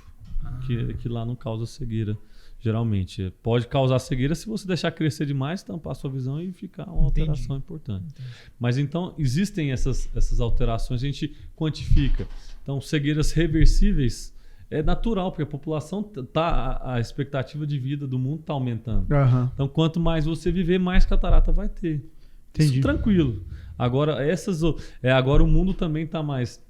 que lá não causa cegueira. Geralmente, pode causar cegueira se você deixar crescer demais, tampar sua visão e ficar uma alteração importante. Entendi. Mas então, existem essas alterações, a gente quantifica. Então, cegueiras reversíveis é natural, porque a população a expectativa de vida do mundo está aumentando. Então, quanto mais você viver, mais catarata vai ter. Entendi. Isso tranquilo. Agora, agora o mundo também está mais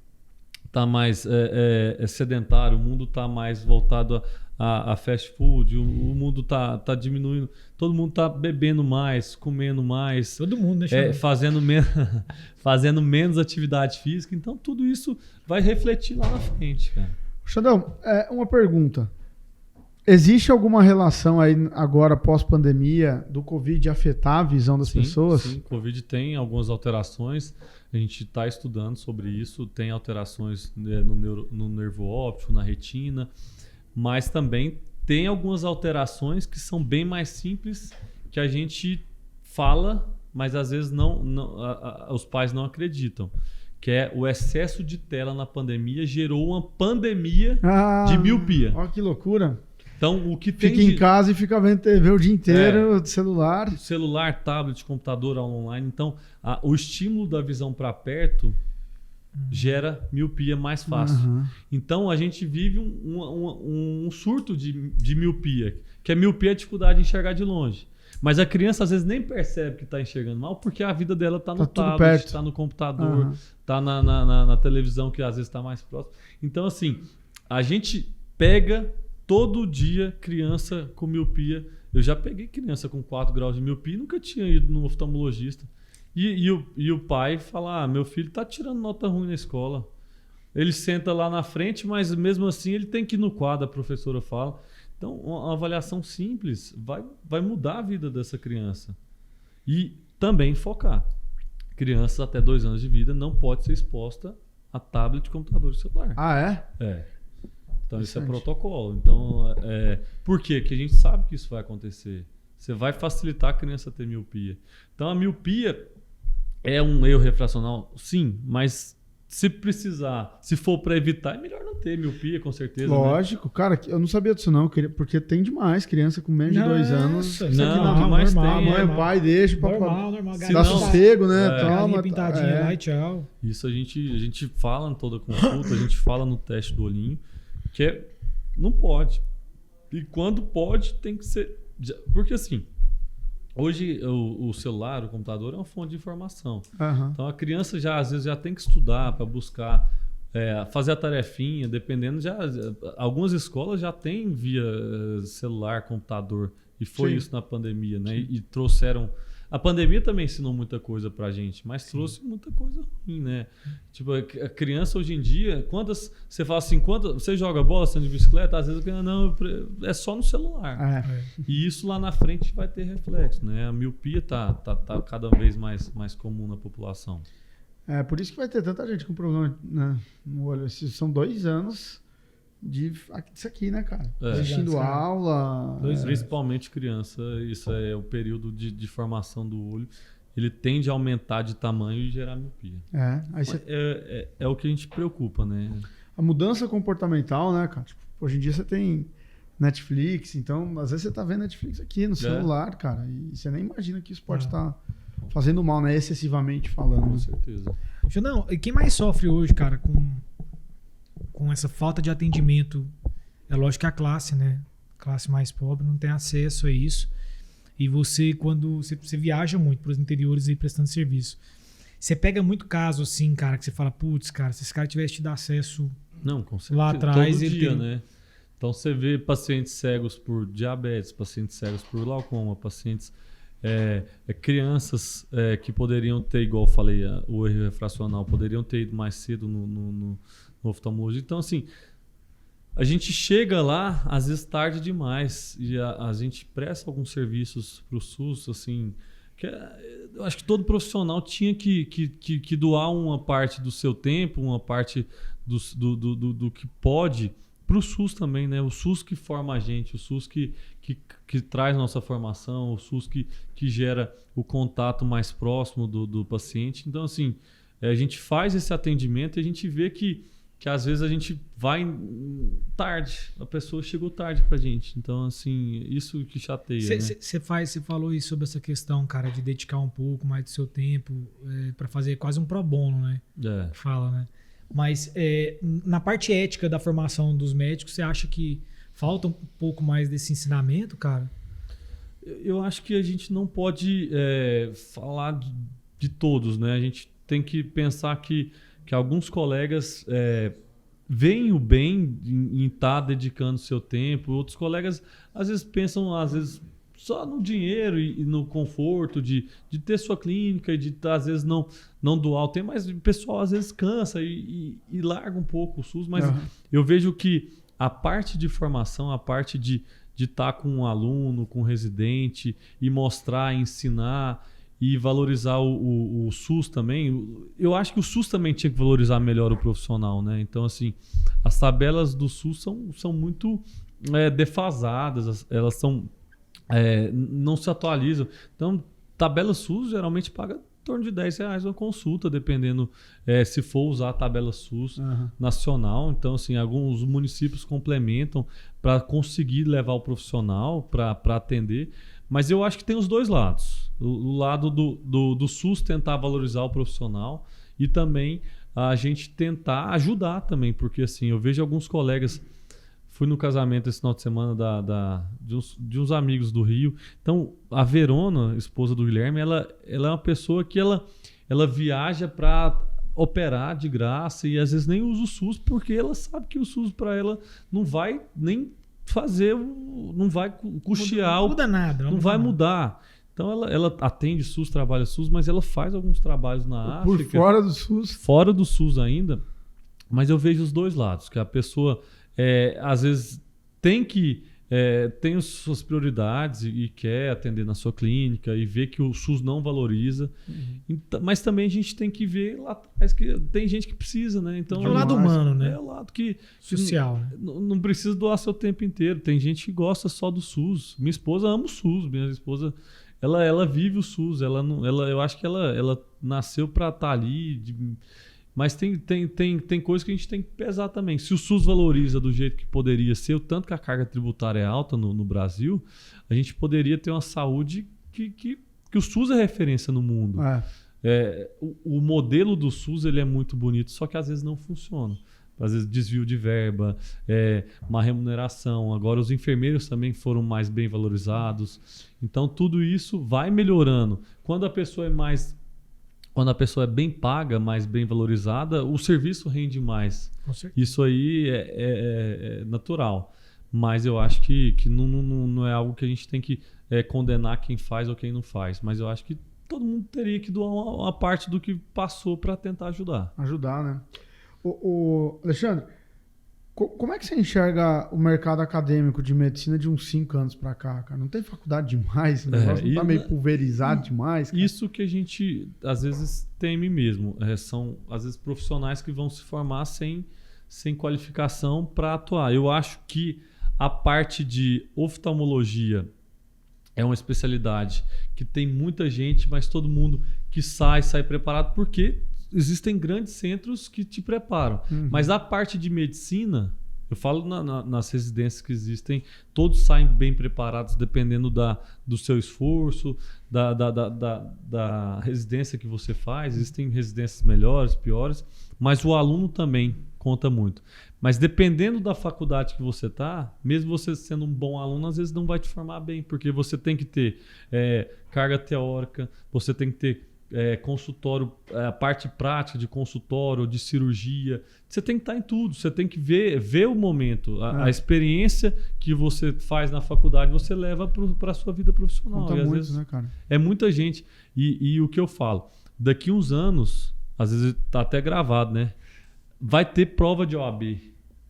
sedentário, o mundo está mais voltado a fast food, o mundo tá diminuindo, todo mundo tá bebendo mais, comendo mais, todo mundo, fazendo menos atividade física, então tudo isso vai refletir lá na frente, cara. Xandão, uma pergunta. Existe alguma relação aí agora pós-pandemia do Covid afetar a visão das pessoas? Sim, o Covid tem algumas alterações, a gente está estudando sobre isso, tem alterações no nervo óptico, na retina, mas também tem algumas alterações que são bem mais simples, que a gente fala, mas às vezes os pais não acreditam. Que é o excesso de tela na pandemia gerou uma pandemia de miopia. Olha que loucura. Então, o que tem Fica em casa e fica vendo TV o dia inteiro, celular. celular, tablet, computador, aula online. Então, o estímulo da visão para perto gera miopia mais fácil. Uhum. Então, a gente vive um surto de miopia, que a miopia é a dificuldade de enxergar de longe. Mas a criança, às vezes, nem percebe que está enxergando mal, porque a vida dela está no tablet, está no computador, está na televisão, que às vezes está mais próximo. Então, assim, a gente pega todo dia criança com miopia. Eu já peguei criança com 4 graus de miopia e nunca tinha ido no oftalmologista. E o pai fala, meu filho está tirando nota ruim na escola. Ele senta lá na frente, mas mesmo assim ele tem que ir no quadro, a professora fala. Então, uma avaliação simples vai mudar a vida dessa criança. E também focar. Criança até 2 anos de vida não pode ser exposta a tablet, computador e celular. Ah, é? É. Então, isso é protocolo. Então, por quê? Porque a gente sabe que isso vai acontecer. Você vai facilitar a criança a ter miopia. Então, a miopia é um erro refracional? Sim, mas se precisar, se for para evitar, é melhor não ter miopia, com certeza. Lógico, né? Cara, eu não sabia disso não, porque tem demais criança com menos de 2 anos. Não, demais normal, tem. A mãe, o pai deixa pra normal. dá sossego, né? Toma, pintadinha lá e tchau. Isso a gente fala em toda consulta, a gente fala no teste do olhinho, que não pode. E quando pode, tem que ser... Porque assim, hoje o celular, o computador é uma fonte de informação. Então a criança às vezes já tem que estudar para buscar, fazer a tarefinha, dependendo. Algumas escolas já têm via celular, computador. E foi Sim. isso na pandemia, né? E trouxeram... A pandemia também ensinou muita coisa pra gente, mas trouxe muita coisa ruim, né? Tipo, a criança hoje em dia, você fala assim, você joga bola, você anda de bicicleta, às vezes a criança, não, é só no celular. E isso lá na frente vai ter reflexo, né? A miopia tá cada vez mais comum na população. É por isso que vai ter tanta gente com problema, né, no olho. São 2 anos disso aqui, né, cara? Assistindo aula. Principalmente criança, isso é o período de formação do olho. Ele tende a aumentar de tamanho e gerar miopia. É o que a gente preocupa, né? A mudança comportamental, né, cara? Tipo, hoje em dia você tem Netflix, então às vezes você tá vendo Netflix aqui no celular, cara, e você nem imagina que isso pode estar fazendo mal, né? Excessivamente falando. Com certeza. Não, e quem mais sofre hoje, cara, com essa falta de atendimento? É lógico que a classe, né? A classe mais pobre não tem acesso a isso. E você, quando você viaja muito para os interiores e prestando serviço, você pega muito caso assim, cara, que você fala, putz, cara, se esse cara tivesse tido acesso lá atrás... Todo dia, né? Então você vê pacientes cegos por diabetes, pacientes cegos por glaucoma, pacientes... crianças que poderiam ter, igual eu falei, o erro refracional, poderiam ter ido mais cedo no oftalmologista. Então, assim, a gente chega lá, às vezes tarde demais, e a gente presta alguns serviços para o SUS, assim, eu acho que todo profissional tinha que doar uma parte do seu tempo, uma parte do que pode, para o SUS também, né? O SUS que forma a gente, o SUS que traz nossa formação, o SUS que gera o contato mais próximo do paciente. Então, assim, a gente faz esse atendimento e a gente vê que às vezes a gente vai tarde, a pessoa chegou tarde pra gente. Então, assim, isso que chateia, Você falou aí sobre essa questão, cara, de dedicar um pouco mais do seu tempo para fazer quase um pro bono, né? Fala, né? Mas na parte ética da formação dos médicos, você acha que falta um pouco mais desse ensinamento, cara? Eu acho que a gente não pode falar de todos, né? A gente tem que pensar que alguns colegas veem o bem em estar dedicando seu tempo. Outros colegas, às vezes, pensam só no dinheiro e no conforto de ter sua clínica e de, às vezes, não doar o tempo. Mas o pessoal, às vezes, cansa e larga um pouco o SUS. Mas eu vejo que a parte de formação, a parte de estar com um aluno, com um residente e mostrar, ensinar e valorizar o SUS também. Eu acho que o SUS também tinha que valorizar melhor o profissional, né? Então, assim, as tabelas do SUS são muito defasadas, elas não se atualizam. Então, tabela SUS geralmente paga torno de R$10 uma consulta, dependendo se for usar a tabela SUS nacional. Então, assim, alguns municípios complementam para conseguir levar o profissional para atender. Mas eu acho que tem os dois lados. O lado do SUS tentar valorizar o profissional e também a gente tentar ajudar também, porque assim, eu vejo alguns colegas. Fui no casamento esse final de semana de uns amigos do Rio. Então, a Verona, esposa do Guilherme, ela é uma pessoa que ela viaja para operar de graça e às vezes nem usa o SUS, porque ela sabe que o SUS para ela não vai nem fazer, não vai custear. Não muda nada. Não vai mudar. Então, ela atende SUS, trabalha SUS, mas ela faz alguns trabalhos na África. Por fora do SUS. Fora do SUS ainda. Mas eu vejo os dois lados, que a pessoa... às vezes tem as suas prioridades e quer atender na sua clínica e vê que o SUS não valoriza. Mas também a gente tem que ver lá atrás que tem gente que precisa, né? Então, é o lado humano, né? É o lado que social, né? Não precisa doar seu tempo inteiro. Tem gente que gosta só do SUS. Minha esposa ama o SUS. Minha esposa ela vive o SUS. Eu acho que ela nasceu para estar ali. Mas tem coisas que a gente tem que pesar também. Se o SUS valoriza do jeito que poderia ser, o tanto que a carga tributária é alta no Brasil, a gente poderia ter uma saúde que o SUS é referência no mundo. O modelo do SUS ele é muito bonito, só que às vezes não funciona. Às vezes desvio de verba, má remuneração. Agora os enfermeiros também foram mais bem valorizados. Então tudo isso vai melhorando. Quando a pessoa é bem paga, mais bem valorizada, o serviço rende mais. Isso aí é natural. Mas eu acho que não é algo que a gente tem que condenar quem faz ou quem não faz. Mas eu acho que todo mundo teria que doar uma parte do que passou para tentar ajudar. Ajudar, né? Alexandre, como é que você enxerga o mercado acadêmico de medicina de uns 5 anos para cá, cara? Não tem faculdade demais? O negócio não tá meio pulverizado demais? Cara? Isso que a gente, às vezes, teme mesmo. São, às vezes, profissionais que vão se formar sem qualificação para atuar. Eu acho que a parte de oftalmologia é uma especialidade que tem muita gente, mas todo mundo que sai preparado, porque existem grandes centros que te preparam. Mas a parte de medicina, eu falo nas residências que existem, todos saem bem preparados dependendo do seu esforço, da residência que você faz. Existem residências melhores, piores, mas o aluno também conta muito. Mas dependendo da faculdade que você está, mesmo você sendo um bom aluno, às vezes não vai te formar bem, porque você tem que ter carga teórica, você tem que ter consultório, a parte prática de consultório, de cirurgia. Você tem que estar em tudo, você tem que ver o momento. A experiência que você faz na faculdade, você leva para a sua vida profissional. Conta e às muito, vezes, né, cara? É muita gente. E o que eu falo, daqui uns anos, às vezes está até gravado, né? Vai ter prova de OAB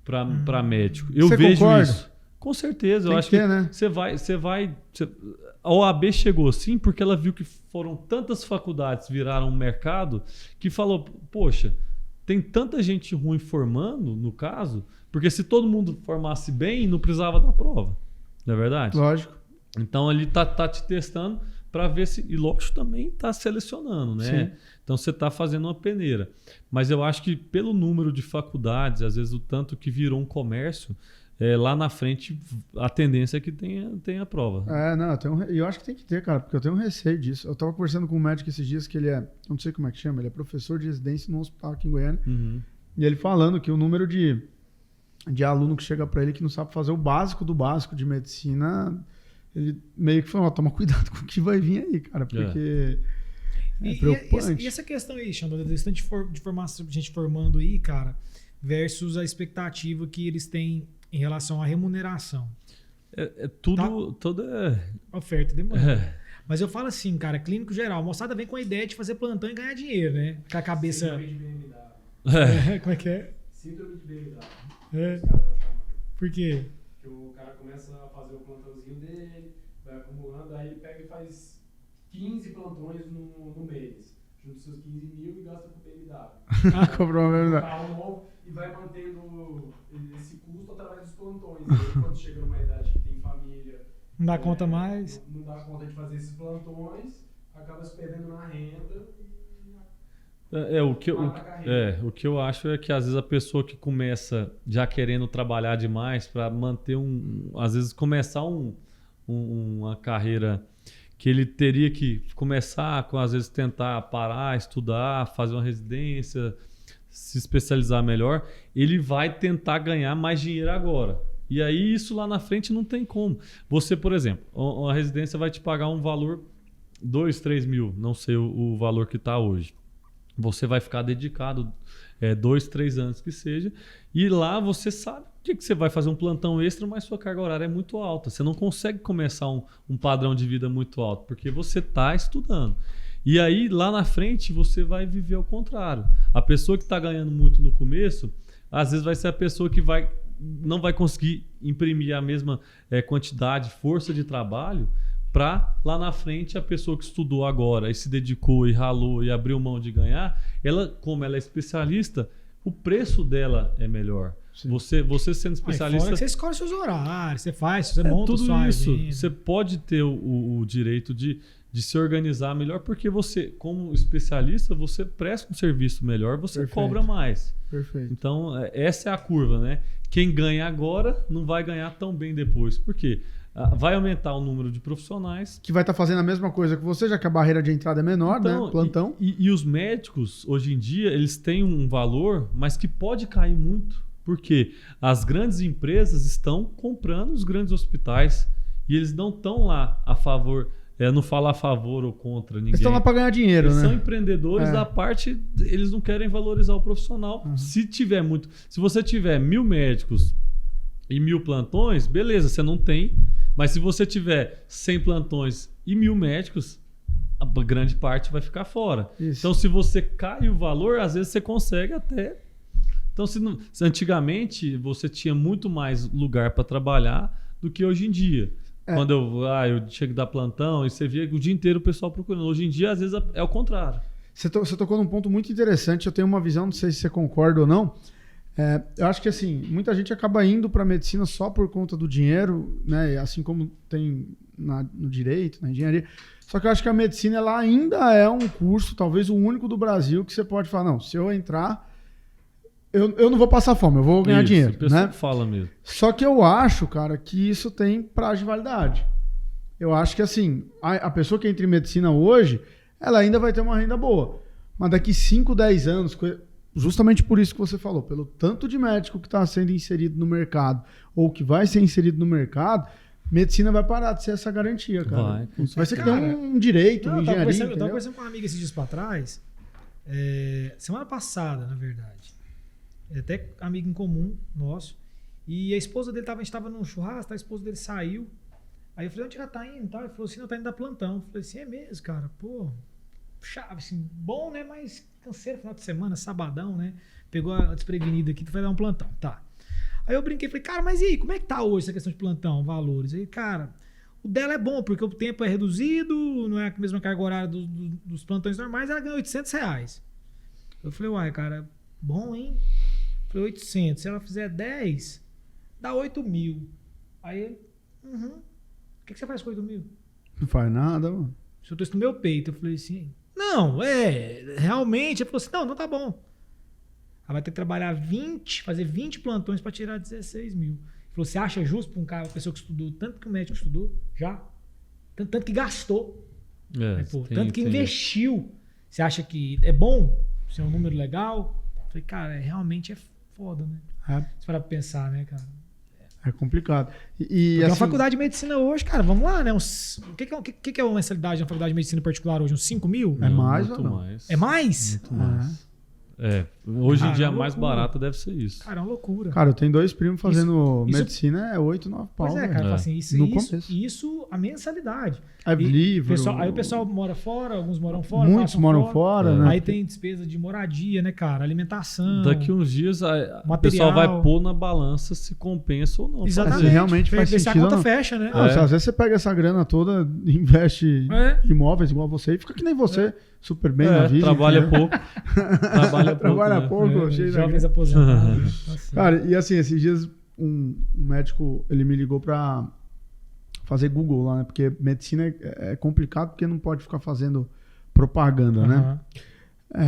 para médico. Eu Você vejo concorda? isso. Com certeza. Tem Eu acho que que ter, né? a OAB chegou assim porque ela viu que foram tantas faculdades viraram um mercado que falou, poxa, tem tanta gente ruim formando, no caso, porque se todo mundo formasse bem, não precisava da prova. Não é verdade? Lógico. Então ele tá te testando para ver se... E lógico também está selecionando, né? Sim. Então você está fazendo uma peneira. Mas eu acho que pelo número de faculdades, às vezes o tanto que virou um comércio, lá na frente a tendência é que tenha prova. Eu acho que tem que ter, cara, porque eu tenho um receio disso. Eu tava conversando com um médico esses dias que eu não sei como é que chama, ele é professor de residência num hospital aqui em Goiânia. E ele falando que o número de aluno que chega para ele que não sabe fazer o básico do básico de medicina, ele meio que falou, toma cuidado com o que vai vir aí, cara, porque é preocupante. E essa questão aí, Xandão, da de formação, gente formando aí, cara, versus a expectativa que eles têm em relação à remuneração. Tudo oferta e demanda. Mas eu falo assim, cara, clínico geral, a moçada vem com a ideia de fazer plantão e ganhar dinheiro, né? Com a cabeça... Síndrome de BMW. Como é que é? Síndrome de BMW. É. Os caras estão chamando. Por quê? Porque o cara começa a fazer o plantãozinho dele, vai acumulando, aí ele pega e faz 15 plantões no mês. Junta seus 15 mil e gasta com BMW. Comprou uma BMW. Carro novo e vai mantendo esse custo através dos plantões. E aí, quando chega numa idade que tem família... Não dá conta mais? Não dá conta de fazer esses plantões, acaba se perdendo na renda O que eu acho é que às vezes a pessoa que começa já querendo trabalhar demais para manter às vezes começar uma carreira que ele teria que começar com, às vezes, tentar parar, estudar, fazer uma residência, se especializar melhor, ele vai tentar ganhar mais dinheiro agora. E aí isso lá na frente não tem como. Você, por exemplo, uma residência vai te pagar um valor 2, 3 mil, não sei o valor que está hoje. Você vai ficar dedicado 2, 3 anos que seja, e lá você sabe que você vai fazer um plantão extra, mas sua carga horária é muito alta. Você não consegue começar um padrão de vida muito alto, porque você está estudando. E aí, lá na frente, você vai viver ao contrário. A pessoa que está ganhando muito no começo, às vezes vai ser a pessoa que não vai conseguir imprimir a mesma quantidade, força de trabalho, para lá na frente a pessoa que estudou agora e se dedicou e ralou e abriu mão de ganhar, como ela é especialista, o preço dela é melhor. Você sendo especialista... Fora que você escolhe seus horários, você monta tudo sua isso. agenda. Você pode ter o direito de se organizar melhor, porque você, como especialista, você presta um serviço melhor, você Perfeito. cobra mais. Perfeito. Então, essa é a curva, né? Quem ganha agora não vai ganhar tão bem depois. Por quê? Vai aumentar o número de profissionais. Que vai estar fazendo a mesma coisa que você, já que a barreira de entrada é menor, Então, né? Plantão. E os médicos, hoje em dia, eles têm um valor, mas que pode cair muito. Porque as grandes empresas estão comprando os grandes hospitais e eles não estão lá a favor... não falo a favor ou contra ninguém. Eles estão lá para ganhar dinheiro, eles né? são empreendedores da parte... Eles não querem valorizar o profissional. Uhum. Se você tiver 1.000 médicos e 1.000 plantões, beleza, você não tem. Mas se você tiver 100 plantões e 1.000 médicos, a grande parte vai ficar fora. Isso. Então, se você cai o valor, às vezes você consegue até... Então, se antigamente você tinha muito mais lugar para trabalhar do que hoje em dia. Quando eu chego da plantão e você via o dia inteiro o pessoal procurando. Hoje em dia, às vezes, é o contrário. Você tocou num ponto muito interessante. Eu tenho uma visão, não sei se você concorda ou não. Eu acho que assim, muita gente acaba indo para a medicina só por conta do dinheiro, né? Assim como tem no direito, na engenharia. Só que eu acho que a medicina ela ainda é um curso, talvez o único do Brasil, que você pode falar, não, se eu entrar... Eu não vou passar fome, eu vou ganhar dinheiro. O pessoal né? fala mesmo. Só que eu acho, cara, que isso tem prazo de validade. Eu acho que assim, a pessoa que entra em medicina hoje, ela ainda vai ter uma renda boa. Mas daqui 5, 10 anos, justamente por isso que você falou, pelo tanto de médico que está sendo inserido no mercado, ou que vai ser inserido no mercado, medicina vai parar de ser essa garantia, cara. Vai ser que nem um direito, uma engenharia. Eu estava conversando com uma amiga esses dias para trás, semana passada, na verdade. Até amigo em comum nosso. E a esposa dele a gente estava num churrasco, a esposa dele saiu. Aí eu falei, onde ela tá indo? Ele falou assim, não, tá indo da plantão. Eu falei assim, é mesmo, cara? Pô, chave, assim, bom, né? Mas canseiro, final de semana, sabadão, né? Pegou a desprevenida aqui, tu vai dar um plantão. Tá. Aí eu brinquei, falei, cara, mas e aí, como é que tá hoje essa questão de plantão, valores? Aí, cara, o dela é bom, porque o tempo é reduzido, não é a mesma carga horária dos plantões normais, ela ganha R$800. Eu falei, uai, cara, bom, hein? Falei, 800. Se ela fizer 10, dá 8 mil. Aí ele, o que você faz com 8 mil? Não faz nada, mano. Se eu tô isso no meu peito, eu falei assim, não, realmente. Ele falou assim, não tá bom. Ela vai ter que trabalhar fazer 20 plantões para tirar 16 mil. Ele falou, você acha justo para uma pessoa que estudou tanto que o médico estudou? Já. Tanto que gastou. Tanto que investiu. Você acha que é bom? Se é um número legal? Eu falei, cara, realmente é foda, né? Se parar pra pensar, né, cara? É complicado. Porque uma faculdade de medicina hoje, cara, vamos lá, né? O que é uma mensalidade na faculdade de medicina particular hoje? Uns 5 mil? É mais ou não? Mais. É mais? Muito mais. Hoje em dia a mais barata deve ser isso. Cara, é uma loucura. Cara, eu tenho 2 primos fazendo medicina, é 8, 9 pau. Pois cara, assim, isso a mensalidade. Livro. Aí o pessoal mora fora, alguns moram fora. Muitos moram fora, né? Aí tem despesa de moradia, né, cara? Alimentação. Daqui uns dias o pessoal vai pôr na balança se compensa ou não. Exatamente. Realmente faz sentido. Se a conta fecha, né? Às vezes você pega essa grana toda, investe em imóveis igual você e fica que nem você, super bem na vida. Trabalha pouco. Trabalha pouco. Jovens aposentados. Cara, e assim, esses dias um médico, ele me ligou pra fazer Google lá, né? Porque medicina é complicado porque não pode ficar fazendo propaganda, né?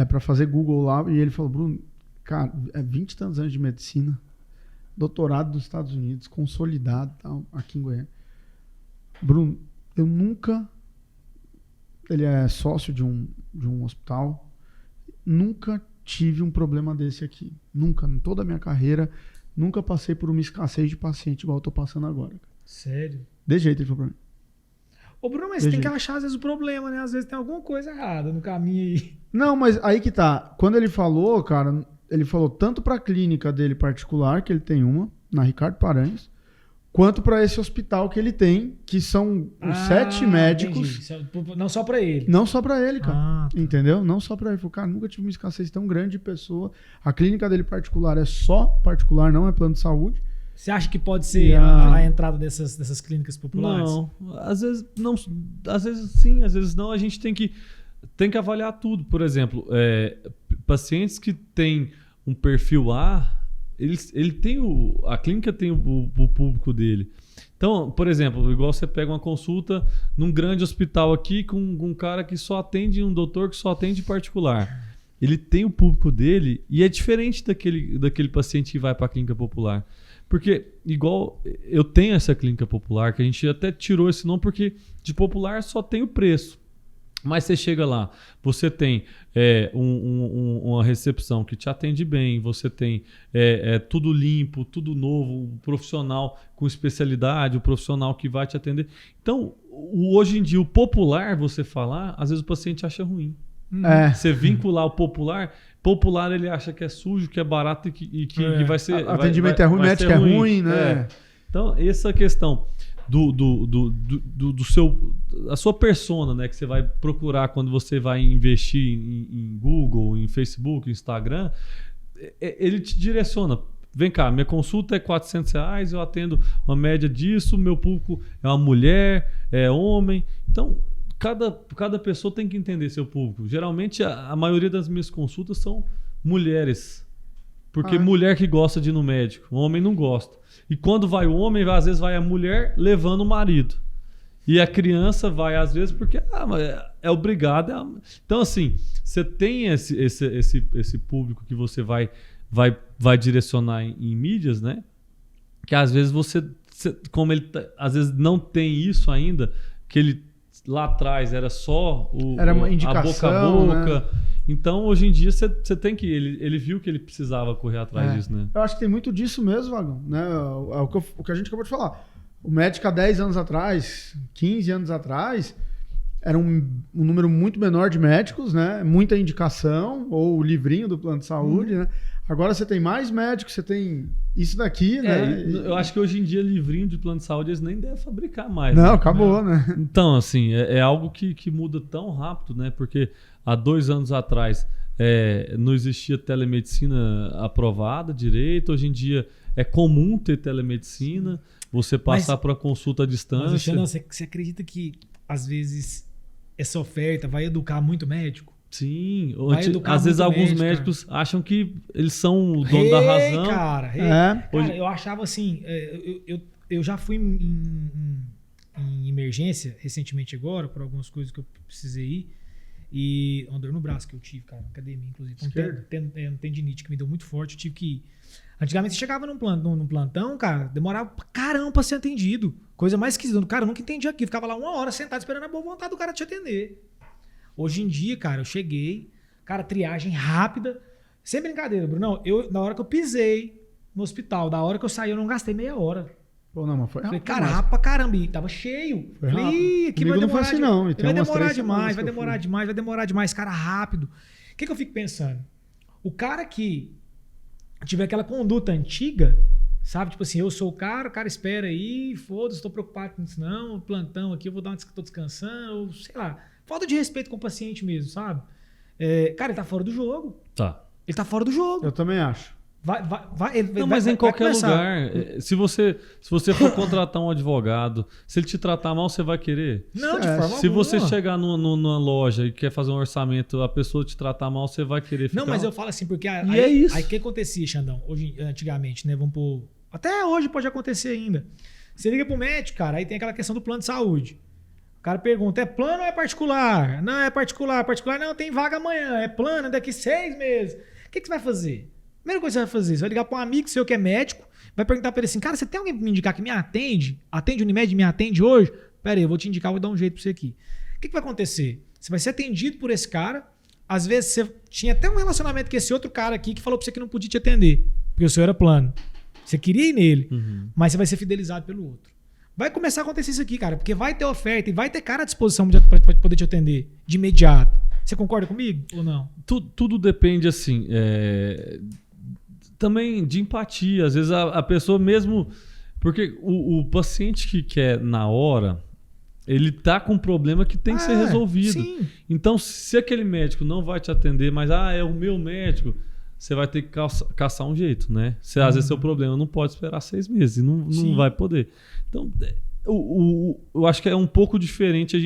pra fazer Google lá. E ele falou, Bruno, cara, 20 e tantos anos de medicina, doutorado dos Estados Unidos, consolidado, tal, aqui em Goiânia. Bruno, eu nunca... Ele é sócio de um hospital. Nunca tive um problema desse aqui. Nunca, em toda a minha carreira, nunca passei por uma escassez de paciente igual eu tô passando agora. Sério? De jeito ele falou pra mim. Ô, Bruno, mas você tem que achar às vezes o problema, né? Às vezes tem alguma coisa errada no caminho aí. Não, mas aí que tá. Quando ele falou, cara, ele falou tanto pra clínica dele particular, que ele tem uma, na Ricardo Paranhos, quanto para esse hospital que ele tem, que são os 7 médicos. Entendi. Não só para ele. Não só para ele, cara. Tá. Entendeu? Não só para ele. Falei, cara, nunca tive uma escassez tão grande de pessoa. A clínica dele particular é só particular, não é plano de saúde. Você acha que pode ser a entrada dessas clínicas populares? Não. Às vezes não. Às vezes sim, às vezes não. A gente tem que avaliar tudo. Por exemplo, pacientes que têm um perfil A, ele tem a clínica tem o público dele. Então, por exemplo, igual você pega uma consulta num grande hospital aqui com um cara que só atende, um doutor que só atende particular. Ele tem o público dele e é diferente daquele paciente que vai para a clínica popular. Porque, igual eu tenho essa clínica popular, que a gente até tirou esse nome porque de popular só tem o preço. Mas você chega lá, você tem uma recepção que te atende bem, você tem tudo limpo, tudo novo, um profissional com especialidade, um profissional que vai te atender. Então, hoje em dia, o popular, você falar, às vezes o paciente acha ruim. Você vincular o popular ele acha que é sujo, que é barato e que vai ser... Atendimento é ruim, médico é ruim, né? Então, essa questão... a sua persona, né, que você vai procurar quando você vai investir em Google, em Facebook, Instagram, ele te direciona. Vem cá, minha consulta é R$400, eu atendo uma média disso, meu público é uma mulher, é homem. Então, cada pessoa tem que entender seu público. Geralmente, a maioria das minhas consultas são mulheres. Porque mulher que gosta de ir no médico, o homem não gosta. E quando vai o homem, às vezes vai a mulher levando o marido. E a criança vai às vezes porque é obrigada. Então, assim, você tem esse público que você vai direcionar em mídias, né? Que às vezes como ele às vezes não tem isso ainda, que ele lá atrás era só era uma indicação, a boca a boca. Né? Então, hoje em dia, você tem que... Ele viu que ele precisava correr atrás disso, né? Eu acho que tem muito disso mesmo, Vagão. Né? O que a gente acabou de falar. O médico há 10 anos atrás, 15 anos atrás, era um número muito menor de médicos, né? Muita indicação, ou o livrinho do plano de saúde, né? Agora você tem mais médicos, você tem isso daqui, né? Eu acho que hoje em dia, livrinho de plano de saúde, eles nem devem fabricar mais. Não, né? acabou, né? Então, assim, é algo que muda tão rápido, né? Porque há 2 anos atrás não existia telemedicina aprovada direito. Hoje em dia é comum ter telemedicina, você passar para consulta à distância. Mas, Xandão, você acredita que às vezes essa oferta vai educar muito médico? Sim, às vezes alguns médicos acham que eles são o dono da razão. Cara, eu achava assim, eu já fui em emergência recentemente agora, por algumas coisas que eu precisei ir, e uma dor no braço que eu tive, cara, na academia, inclusive. Um tendinite que me deu muito forte, eu tive que ir. Antigamente você chegava num plantão, cara, demorava pra caramba pra ser atendido. Coisa mais esquisita. Cara, eu nunca entendi aquilo. Ficava lá 1 hora sentado esperando a boa vontade do cara te atender. Hoje em dia, cara, eu cheguei, cara, triagem rápida. Sem brincadeira, Bruno. Na hora que eu pisei no hospital, da hora que eu saí, eu não gastei meia hora. Pô, não, mas foi rápido. Falei, cara, rápido pra caramba. E tava cheio. Falei, aqui vai demorar assim, não. Vai demorar demais. Cara, rápido. O que eu fico pensando? O cara que tiver aquela conduta antiga, sabe? Tipo assim, eu sou o cara espera aí, foda-se, tô preocupado com isso não, plantão aqui, eu vou dar uma tô descansando, ou sei lá. Falta de respeito com o paciente mesmo, sabe? Cara, ele tá fora do jogo. Tá. Ele tá fora do jogo. Eu também acho. Mas em qualquer lugar. Se você for contratar um advogado, se ele te tratar mal, você vai querer? Não, de forma Se alguma. você chegar numa loja e quer fazer um orçamento, a pessoa te tratar mal, você vai querer ficar... Não, mas eu falo assim, porque é isso. Aí o que acontecia, Xandão, antigamente, né? Vamos pôr... Até hoje pode acontecer ainda. Você liga pro médico, cara, aí tem aquela questão do plano de saúde. cara pergunta, é plano ou é particular? Não, é particular. Particular não, tem vaga amanhã. É plano, daqui 6 meses. O que você vai fazer? Primeira coisa que você vai fazer, você vai ligar para um amigo seu que é médico, vai perguntar para ele assim, cara, você tem alguém para me indicar que me atende? Atende Unimed e me atende hoje? Pera aí, eu vou te indicar, vou dar um jeito para você aqui. O que vai acontecer? Você vai ser atendido por esse cara, às vezes você tinha até um relacionamento com esse outro cara aqui que falou para você que não podia te atender, porque o seu era plano. Você queria ir nele, mas você vai ser fidelizado pelo outro. Vai começar a acontecer isso aqui, cara, porque vai ter oferta e vai ter cara à disposição para poder te atender de imediato. Você concorda comigo ou não? Tudo depende, assim, também de empatia. Às vezes a pessoa mesmo... Porque o paciente que quer na hora, ele tá com um problema que tem que ser resolvido. Sim. Então, se aquele médico não vai te atender, mas é o meu médico, você vai ter que caçar um jeito, né? Às vezes seu problema não pode esperar 6 meses, não vai poder. Então, eu acho que é um pouco diferente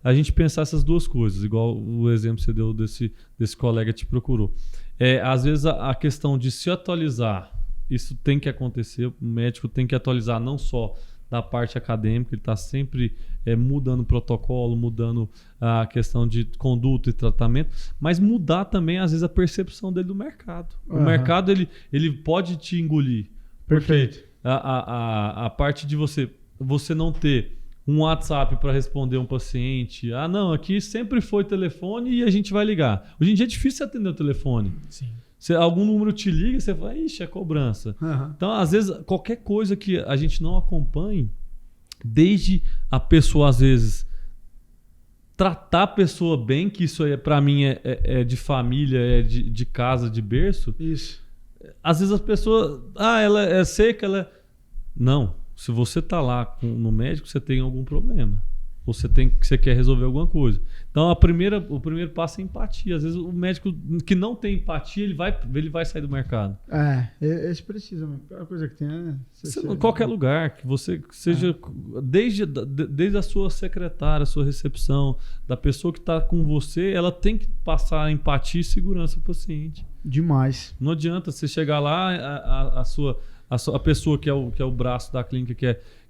a gente pensar essas duas coisas, igual o exemplo que você deu desse colega que te procurou. Às vezes a questão de se atualizar, isso tem que acontecer, o médico tem que atualizar não só da parte acadêmica, ele está sempre mudando o protocolo, mudando a questão de conduta e tratamento, mas mudar também, às vezes, a percepção dele do mercado. O mercado, ele pode te engolir. Perfeito. A parte de você não ter um WhatsApp para responder um paciente. Não, aqui sempre foi telefone e a gente vai ligar. Hoje em dia é difícil atender o telefone. Sim. Se algum número te liga, você fala, ixi, é cobrança. Então, às vezes, qualquer coisa que a gente não acompanhe, desde a pessoa, às vezes, tratar a pessoa bem, que isso aí, para mim, é de família, é de casa, de berço. Isso. Às vezes as pessoas, ela é seca, ela é... Não, se você tá lá no médico, você tem algum problema. Você quer resolver alguma coisa. Então, o primeiro passo é empatia. Às vezes, o médico que não tem empatia, ele vai sair do mercado. Esse precisa. A pior coisa que tem Em qualquer lugar, que você seja... Desde a sua secretária, a sua recepção, da pessoa que está com você, ela tem que passar empatia e segurança para o paciente. Demais. Não adianta você chegar lá, a pessoa que é o braço da clínica,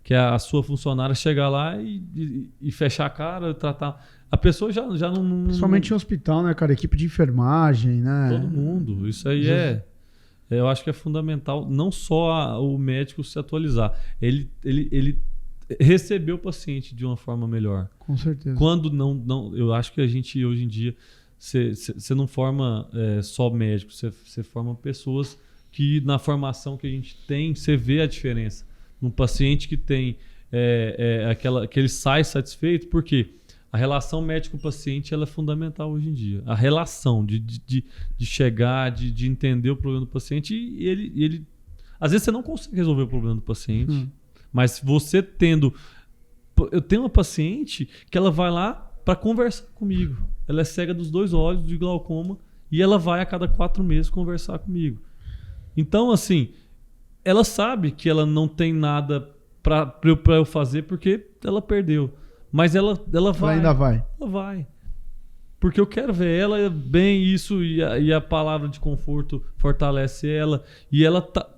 que é a sua funcionária, chegar lá e fechar a cara, tratar... A pessoa já não... Principalmente em hospital, né, cara? Equipe de enfermagem, né? Todo mundo. Isso aí eu acho que é fundamental, não só o médico se atualizar. Ele receber o paciente de uma forma melhor. Com certeza. Quando não... Eu acho que a gente, hoje em dia, você não forma só médico, você forma pessoas que, na formação que a gente tem, você vê a diferença. Um paciente que tem que ele sai satisfeito, porque a relação médico-paciente ela é fundamental hoje em dia. A relação de chegar, de entender o problema do paciente, e ele às vezes você não consegue resolver o problema do paciente, mas você tendo... Eu tenho uma paciente que ela vai lá para conversar comigo. Ela é cega dos 2 olhos, de glaucoma, e ela vai a cada 4 meses conversar comigo. Então, assim... Ela sabe que ela não tem nada para eu fazer porque ela perdeu. Mas ela vai. Ela ainda vai. Ela vai. Porque eu quero ver ela bem, isso, e a palavra de conforto fortalece ela. E ela tá...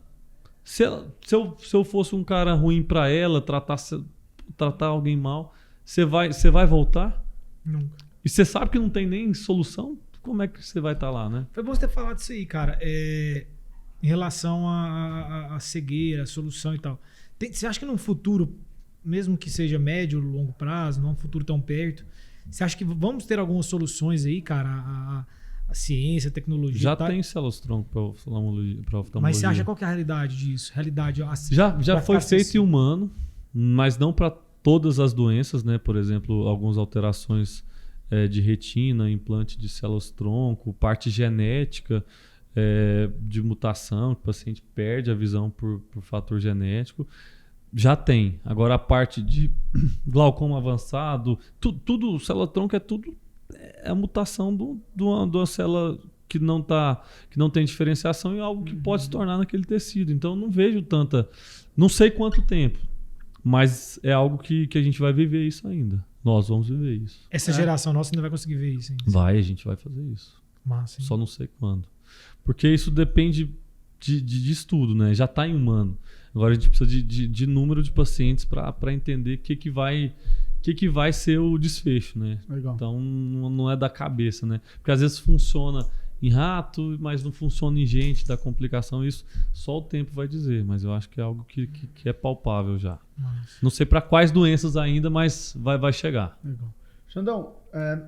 Se eu fosse um cara ruim para ela, tratar alguém mal, você vai voltar? Nunca. E você sabe que não tem nem solução? Como é que você vai estar lá, né? Foi bom você ter falado isso aí, cara. Em relação à cegueira, a solução e tal. Você acha que num futuro, mesmo que seja médio ou longo prazo, não um futuro tão perto, você acha que vamos ter algumas soluções aí, cara? A ciência, a tecnologia... Já tem células-tronco para oftalmologia. Mas você acha qual que é a realidade disso? Já foi feito em humano, mas não para todas as doenças, né? Por exemplo, algumas alterações de retina, implante de células-tronco, parte genética... de mutação, que o paciente perde a visão por fator genético, já tem. Agora a parte de glaucoma avançado, tudo célula-tronco é a mutação de uma célula que não tem diferenciação em algo que pode se tornar naquele tecido. Então não vejo não sei quanto tempo, mas é algo que a gente vai viver isso ainda. Nós vamos viver isso. Essa geração nossa ainda vai conseguir ver isso ainda. A gente vai fazer isso. Massa, só não sei quando. Porque isso depende de estudo, né? Já está em humano. Agora a gente precisa de número de pacientes para entender o que vai que vai ser o desfecho, né? Legal. Então não é da cabeça, né? Porque às vezes funciona em rato, mas não funciona em gente, dá complicação. Isso só o tempo vai dizer, mas eu acho que é algo que é palpável já. Não sei para quais doenças ainda, mas vai chegar. Legal. Xandão,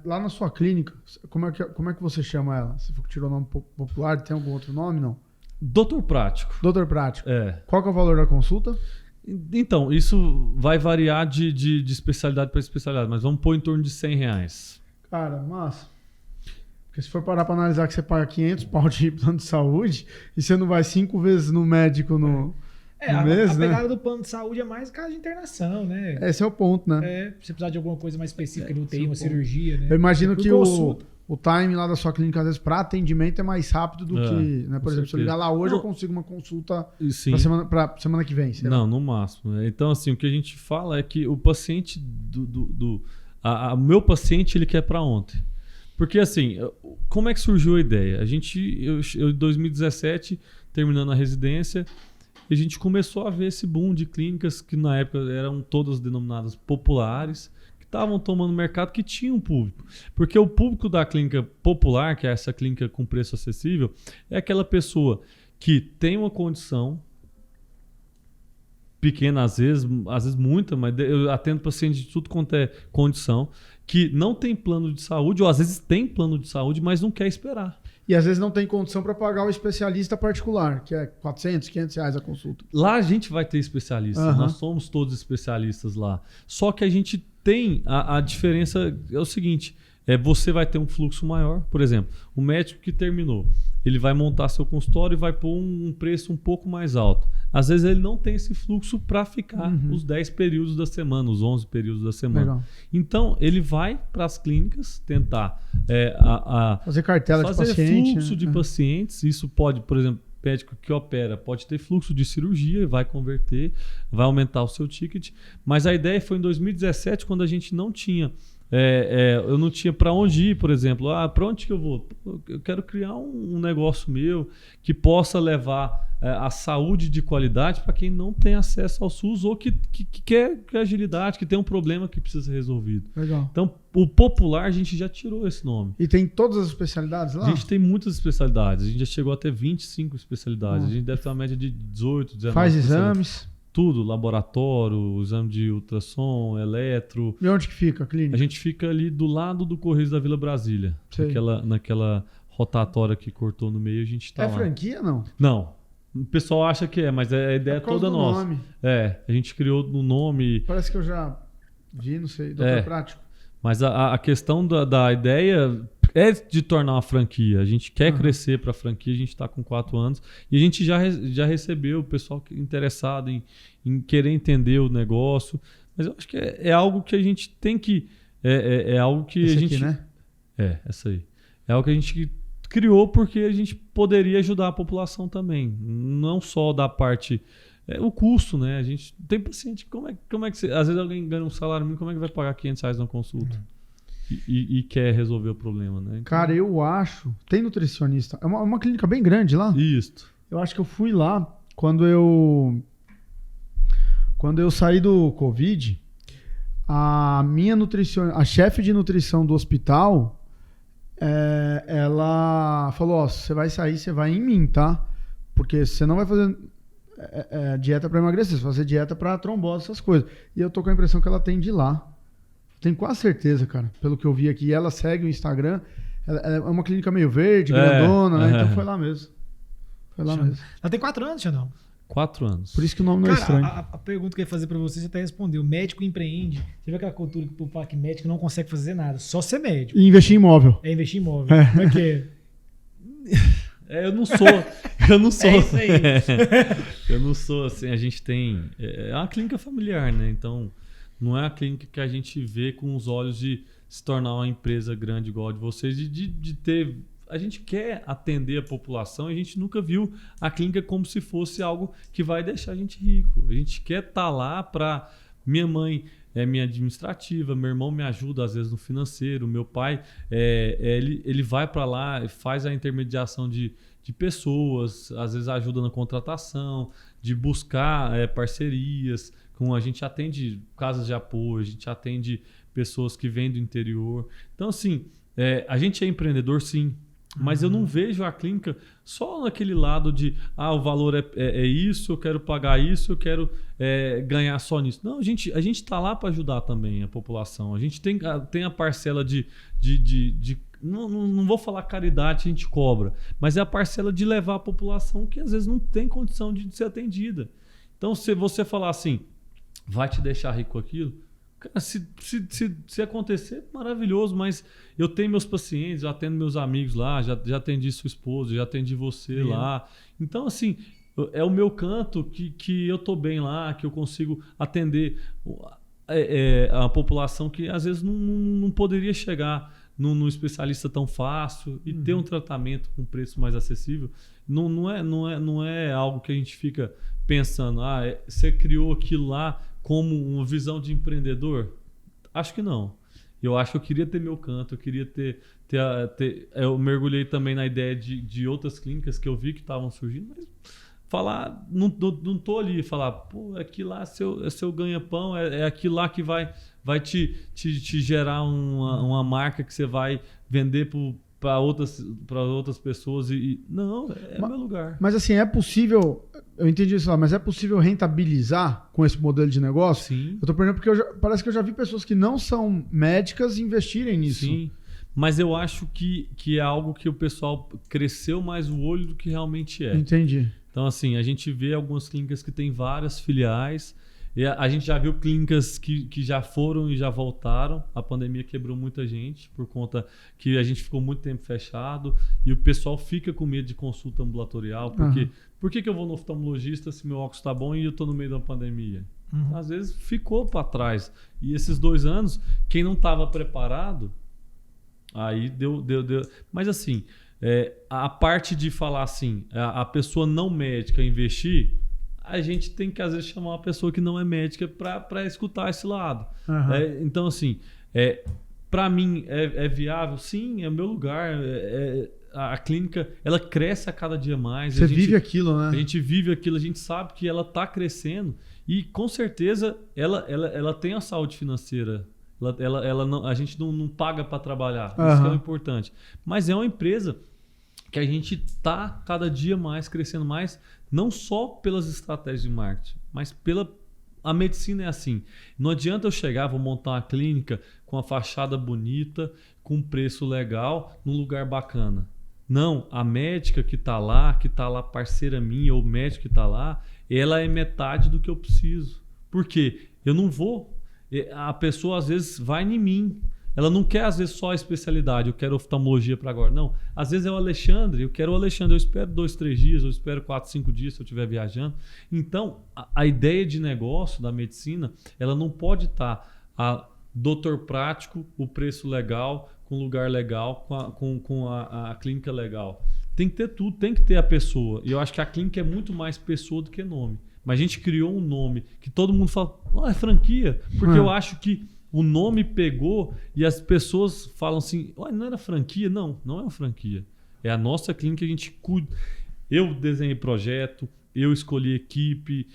lá na sua clínica, como é que você chama ela? Você tirou o nome popular, tem algum outro nome, não? Doutor Prático. Doutor Prático. É. Qual que é o valor da consulta? Então, isso vai variar de especialidade para especialidade, mas vamos pôr em torno de R$100. Cara, massa. Porque se for parar para analisar que você paga 500 pau de plano de saúde e você não vai 5 vezes no médico no mês, a né? pegada do plano de saúde é mais caso de internação, né? Esse é o ponto, né? Se você precisar de alguma coisa mais específica no UTI, uma cirurgia, né? Eu imagino Por que consulta. o time lá da sua clínica, às vezes, para atendimento é mais rápido do que, né? Por exemplo, se eu ligar lá hoje, eu consigo uma consulta Sim. pra semana que vem. Não, no máximo. Então, assim, o que a gente fala é que o paciente o meu paciente, ele quer para ontem. Porque, assim, como é que surgiu a ideia? Eu em 2017, terminando a residência, a gente começou a ver esse boom de clínicas que na época eram todas denominadas populares, que estavam tomando mercado, que tinham público. Porque o público da clínica popular, que é essa clínica com preço acessível, é aquela pessoa que tem uma condição pequena, às vezes muita, mas eu atendo pacientes de tudo quanto é condição, que não tem plano de saúde, ou às vezes tem plano de saúde, mas não quer esperar. E às vezes não tem condição para pagar o especialista particular, que é 400, 500 reais a consulta. Lá a gente vai ter especialistas, nós somos todos especialistas lá. Só que a gente tem a diferença, é o seguinte, você vai ter um fluxo maior. Por exemplo, o médico que terminou, ele vai montar seu consultório e vai pôr um preço um pouco mais alto. Às vezes ele não tem esse fluxo para ficar os 10 períodos da semana, os 11 períodos da semana. Legal. Então, ele vai para as clínicas tentar fazer cartela de paciente. Fazer fluxo de pacientes. Isso pode, por exemplo, médico que opera pode ter fluxo de cirurgia, vai converter, vai aumentar o seu ticket. Mas a ideia foi em 2017, quando a gente não tinha... eu não tinha para onde ir, por exemplo. Para onde que eu vou? Eu quero criar um negócio meu que possa levar a saúde de qualidade para quem não tem acesso ao SUS ou que quer agilidade, que tem um problema que precisa ser resolvido. Legal. Então, o popular, a gente já tirou esse nome. E tem todas as especialidades lá? A gente tem muitas especialidades. A gente já chegou até 25 especialidades. A gente deve ter uma média de 18, 19. Faz exames? Tudo, laboratório, exame de ultrassom, eletro. E onde que fica a clínica? A gente fica ali do lado do Correios da Vila Brasília. Naquela rotatória que cortou no meio, a gente está lá. É franquia, não? Não. O pessoal acha que mas a ideia é toda nossa. Nome. A gente criou no nome... Parece que eu já vi, não sei, Doutor Prático. Mas a questão da ideia é de tornar uma franquia. A gente quer crescer para a franquia, a gente está com 4 anos. E a gente já recebeu o pessoal interessado em querer entender o negócio. Mas eu acho que é algo que a gente tem que... É algo que Esse a gente... aqui, né? Essa aí. É algo que a gente criou porque a gente poderia ajudar a população também. Não só da parte... o custo, né? A gente tem paciente... Como é que você... Às vezes alguém ganha um salário mínimo, como é que vai pagar R$500 na consulta? E quer resolver o problema, né? Então, cara, eu acho... Tem nutricionista. É uma clínica bem grande lá. Isso. Eu acho que eu fui lá quando eu saí do Covid. A minha a chefe de nutrição do hospital... ela falou, você vai sair, você vai em mim, tá? Porque você não vai fazer dieta para emagrecer, você vai fazer dieta para trombose, essas coisas. E eu tô com a impressão que ela tem de lá. Tenho quase certeza, cara, pelo que eu vi aqui. Ela segue o Instagram, ela é uma clínica meio verde, grandona, né? Então foi lá mesmo. Ela tem 4 anos, Xandão. 4 anos. Por isso que o nome não é estranho. A pergunta que eu ia fazer pra você até respondeu. Médico empreende. Você vê aquela cultura que o povo fala que médico não consegue fazer nada, só ser médico. E investir em imóvel. É investir em imóvel. Como é que é? Eu não sou. É isso aí. Eu não sou assim. A gente tem. É uma clínica familiar, né? Então, não é a clínica que a gente vê com os olhos de se tornar uma empresa grande igual a de vocês, de ter. A gente quer atender a população e a gente nunca viu a clínica como se fosse algo que vai deixar a gente rico. A gente quer estar lá para... Minha mãe é minha administrativa, meu irmão me ajuda às vezes no financeiro, meu pai ele vai para lá e faz a intermediação de pessoas, às vezes ajuda na contratação, de buscar parcerias. a gente atende casas de apoio, a gente atende pessoas que vêm do interior. Então, assim, a gente é empreendedor, sim. Mas eu não vejo a clínica só naquele lado de o valor é isso, eu quero pagar isso, eu quero ganhar só nisso. Não, a gente está lá para ajudar também a população. A gente tem a parcela de não vou falar caridade, a gente cobra, mas é a parcela de levar a população que às vezes não tem condição de ser atendida. Então, se você falar assim, vai te deixar rico aquilo, cara, se acontecer, maravilhoso, mas eu tenho meus pacientes, eu atendo meus amigos lá, já atendi sua esposa, já atendi você lá. Então, assim, é o meu canto que eu tô bem lá, que eu consigo atender a população que às vezes não poderia chegar num especialista tão fácil e ter um tratamento com preço mais acessível. Não é algo que a gente fica pensando, você criou aquilo lá como uma visão de empreendedor? Acho que não. Eu acho que eu queria ter meu canto, eu queria ter eu mergulhei também na ideia de outras clínicas que eu vi que estavam surgindo, mas falar, não tô ali, falar, pô, aquilo lá é seu ganha-pão, é aquilo lá que vai te gerar uma marca que você vai vender para outras pessoas não, é meu lugar. Mas assim, é possível, eu entendi isso lá, mas é possível rentabilizar com esse modelo de negócio? Sim. Eu tô perguntando porque parece que eu já vi pessoas que não são médicas investirem nisso. Sim, mas eu acho que é algo que o pessoal cresceu mais o olho do que realmente é. Entendi. Então, assim, a gente vê algumas clínicas que têm várias filiais. E a gente já viu clínicas que já foram e já voltaram. A pandemia quebrou muita gente por conta que a gente ficou muito tempo fechado e o pessoal fica com medo de consulta ambulatorial. Porque por que eu vou no oftalmologista se meu óculos está bom e eu estou no meio da pandemia? Às vezes ficou para trás. E esses 2 anos, quem não estava preparado, aí deu. Mas assim, a parte de falar assim, a pessoa não médica investir, a gente tem que às vezes chamar uma pessoa que não é médica para escutar esse lado. Então, assim, para mim é viável? Sim, é o meu lugar. A clínica, ela cresce a cada dia mais. Você vive aquilo, né? A gente vive aquilo, a gente sabe que ela está crescendo e com certeza ela tem a saúde financeira. A gente não paga para trabalhar. Isso que é o importante. Mas é uma empresa que a gente está cada dia mais crescendo mais, não só pelas estratégias de marketing, mas a medicina é assim. Não adianta eu chegar, vou montar uma clínica com a fachada bonita, com um preço legal, num lugar bacana. Não, a médica que está lá parceira minha, ou o médico que está lá, ela é metade do que eu preciso. Por quê? Eu não vou. A pessoa às vezes vai em mim. Ela não quer, às vezes, só a especialidade. Eu quero oftalmologia para agora. Não. Às vezes é o Alexandre. Eu quero o Alexandre. Eu espero 2, 3 dias. Eu espero 4, 5 dias se eu estiver viajando. Então, a ideia de negócio da medicina, ela não pode estar a doutor prático, o preço legal, com lugar legal, com a clínica legal. Tem que ter tudo. Tem que ter a pessoa. E eu acho que a clínica é muito mais pessoa do que nome. Mas a gente criou um nome que todo mundo fala, é franquia. Porque eu acho que o nome pegou e as pessoas falam assim, não era franquia? Não é uma franquia. É a nossa clínica, a gente cuida. Eu desenhei projeto, eu escolhi equipe,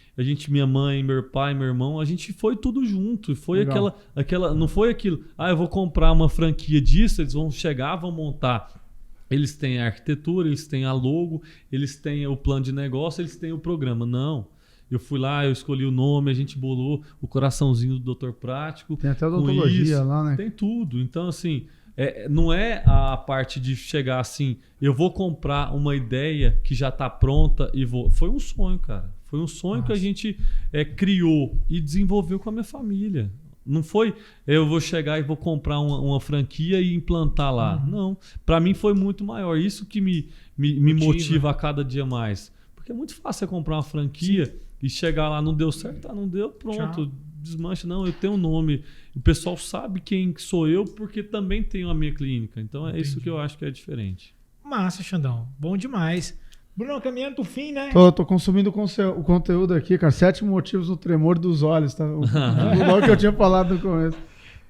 minha mãe, meu pai, meu irmão, a gente foi tudo junto. Foi aquela, não foi aquilo, eu vou comprar uma franquia disso, eles vão chegar, vão montar. Eles têm a arquitetura, eles têm a logo, eles têm o plano de negócio, eles têm o programa. Não. Eu fui lá, eu escolhi o nome, a gente bolou o coraçãozinho do doutor prático. Tem até odontologia lá, né? Tem tudo. Então, assim, não é a parte de chegar assim, eu vou comprar uma ideia que já está pronta e vou. Foi um sonho, cara. Foi um sonho que a gente criou e desenvolveu com a minha família. Não foi eu vou chegar e vou comprar uma franquia e implantar lá. Não. Para mim foi muito maior. Isso que me motiva a cada dia mais. Porque é muito fácil você comprar uma franquia e chegar lá, não deu certo, não deu, pronto, desmancha. Não, eu tenho um nome. O pessoal sabe quem sou eu porque também tenho a minha clínica. Então é isso que eu acho que é diferente. Massa, Xandão. Bom demais. Bruno, caminhando pro fim, né? Tô consumindo o conteúdo aqui, cara. 7 motivos do tremor dos olhos. Tá? O que eu tinha falado no começo.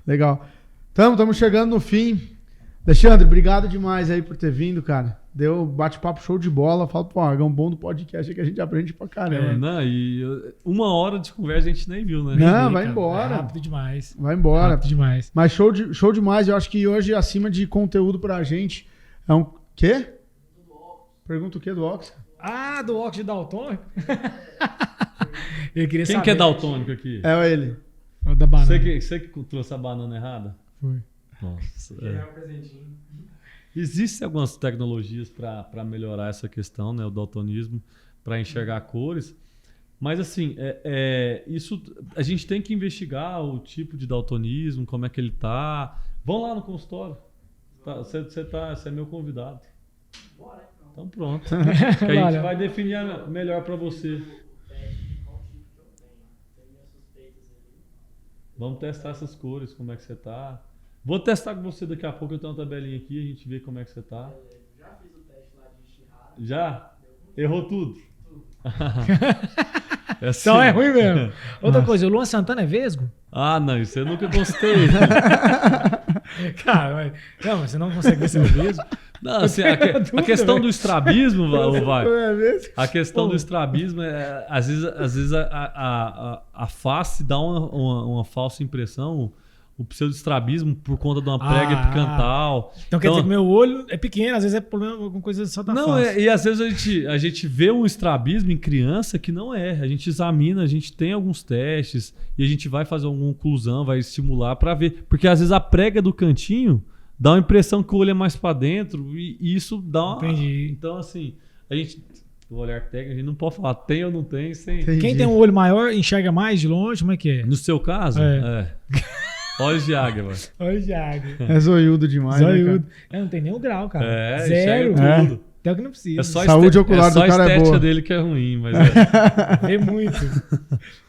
Legal. Estamos chegando no fim. Alexandre, obrigado demais aí por ter vindo, cara. Deu bate-papo show de bola. Falo, pô, é um bom do podcast é que a gente aprende pra caramba. Não, uma hora de conversa a gente nem viu, né? Não, vai embora. Rápido demais. Vai embora. Rápido demais. Mas show demais. Eu acho que hoje, acima de conteúdo pra gente, é um... Quê? Pergunta o quê do Ox? Ah, do óculos de daltônico? Eu queria Quem saber. que é daltônico aqui? É ele. O da banana. Você que trouxe a banana errada? Foi. Nossa. É um presentinho. Existem algumas tecnologias para melhorar essa questão, né, o daltonismo, para enxergar cores. Mas assim, isso a gente tem que investigar o tipo de daltonismo, como é que ele tá. Vão lá no consultório. Você é meu convidado. Bora, então. Então pronto. Que a gente Olha. vai definir melhor para você. Qual tipo que eu tenho? Tenho minhas suspeitas ali. Vamos testar essas cores, como é que você tá. Vou testar com você daqui a pouco, eu tenho uma tabelinha aqui, a gente vê como é que você tá. Já fiz o teste lá de Shihara. Já? Errou tudo? Assim. Então é ruim mesmo. Outra coisa, o Luan Santana é vesgo? Ah, não, isso eu nunca gostei. Cara, mas você não consegue ver se é vesgo? Não, assim, a questão do estrabismo, vai. É A questão do estrabismo é, às vezes a face dá uma falsa impressão, o pseudoestrabismo por conta de uma prega epicantal. Então quer dizer que meu olho é pequeno, às vezes é problema com coisa só da Não, face. e às vezes a gente vê um estrabismo em criança que não é. A gente examina, a gente tem alguns testes e a gente vai fazer alguma oclusão, vai estimular para ver. Porque às vezes a prega do cantinho dá uma impressão que o olho é mais para dentro e isso dá uma... Entendi. Então, assim, a gente... O olhar técnico, a gente não pode falar tem ou não tem sem... Entendi. Quem tem um olho maior enxerga mais de longe? Como é que é? No seu caso, olhos de águia, mano. Olho de água. É zoiudo demais, né, Zoiudo. Não tem nenhum grau, cara. Zero. enxerga tudo. Até o que não precisa. É só Saúde ocular é só do cara a é estética boa. dele que é ruim, mas Vê muito.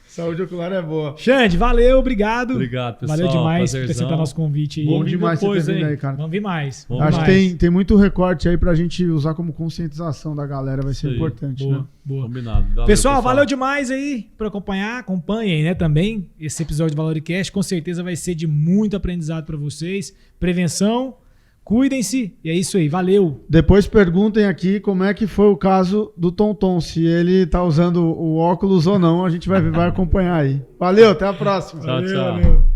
Saúde ocular é boa. Xande, valeu, obrigado. Obrigado, pessoal. Valeu demais por prazerzão. aceitar nosso convite aí. Bom vir demais você depois, ter vindo hein? aí, cara. Vamos vir mais. Vamos Acho que mais. tem muito recorte aí pra gente usar como conscientização da galera, vai ser Isso aí. importante, Boa, né? boa. Combinado. Pessoal, valeu demais aí por acompanhar. Acompanhem, né, também esse episódio do Valoricast. Com certeza vai ser de muito aprendizado para vocês. Prevenção, cuidem-se. E é isso aí. Valeu. Depois perguntem aqui como é que foi o caso do Tonton, se ele tá usando o óculos ou não, a gente vai acompanhar aí. Valeu, até a próxima. Tchau, tchau. Valeu.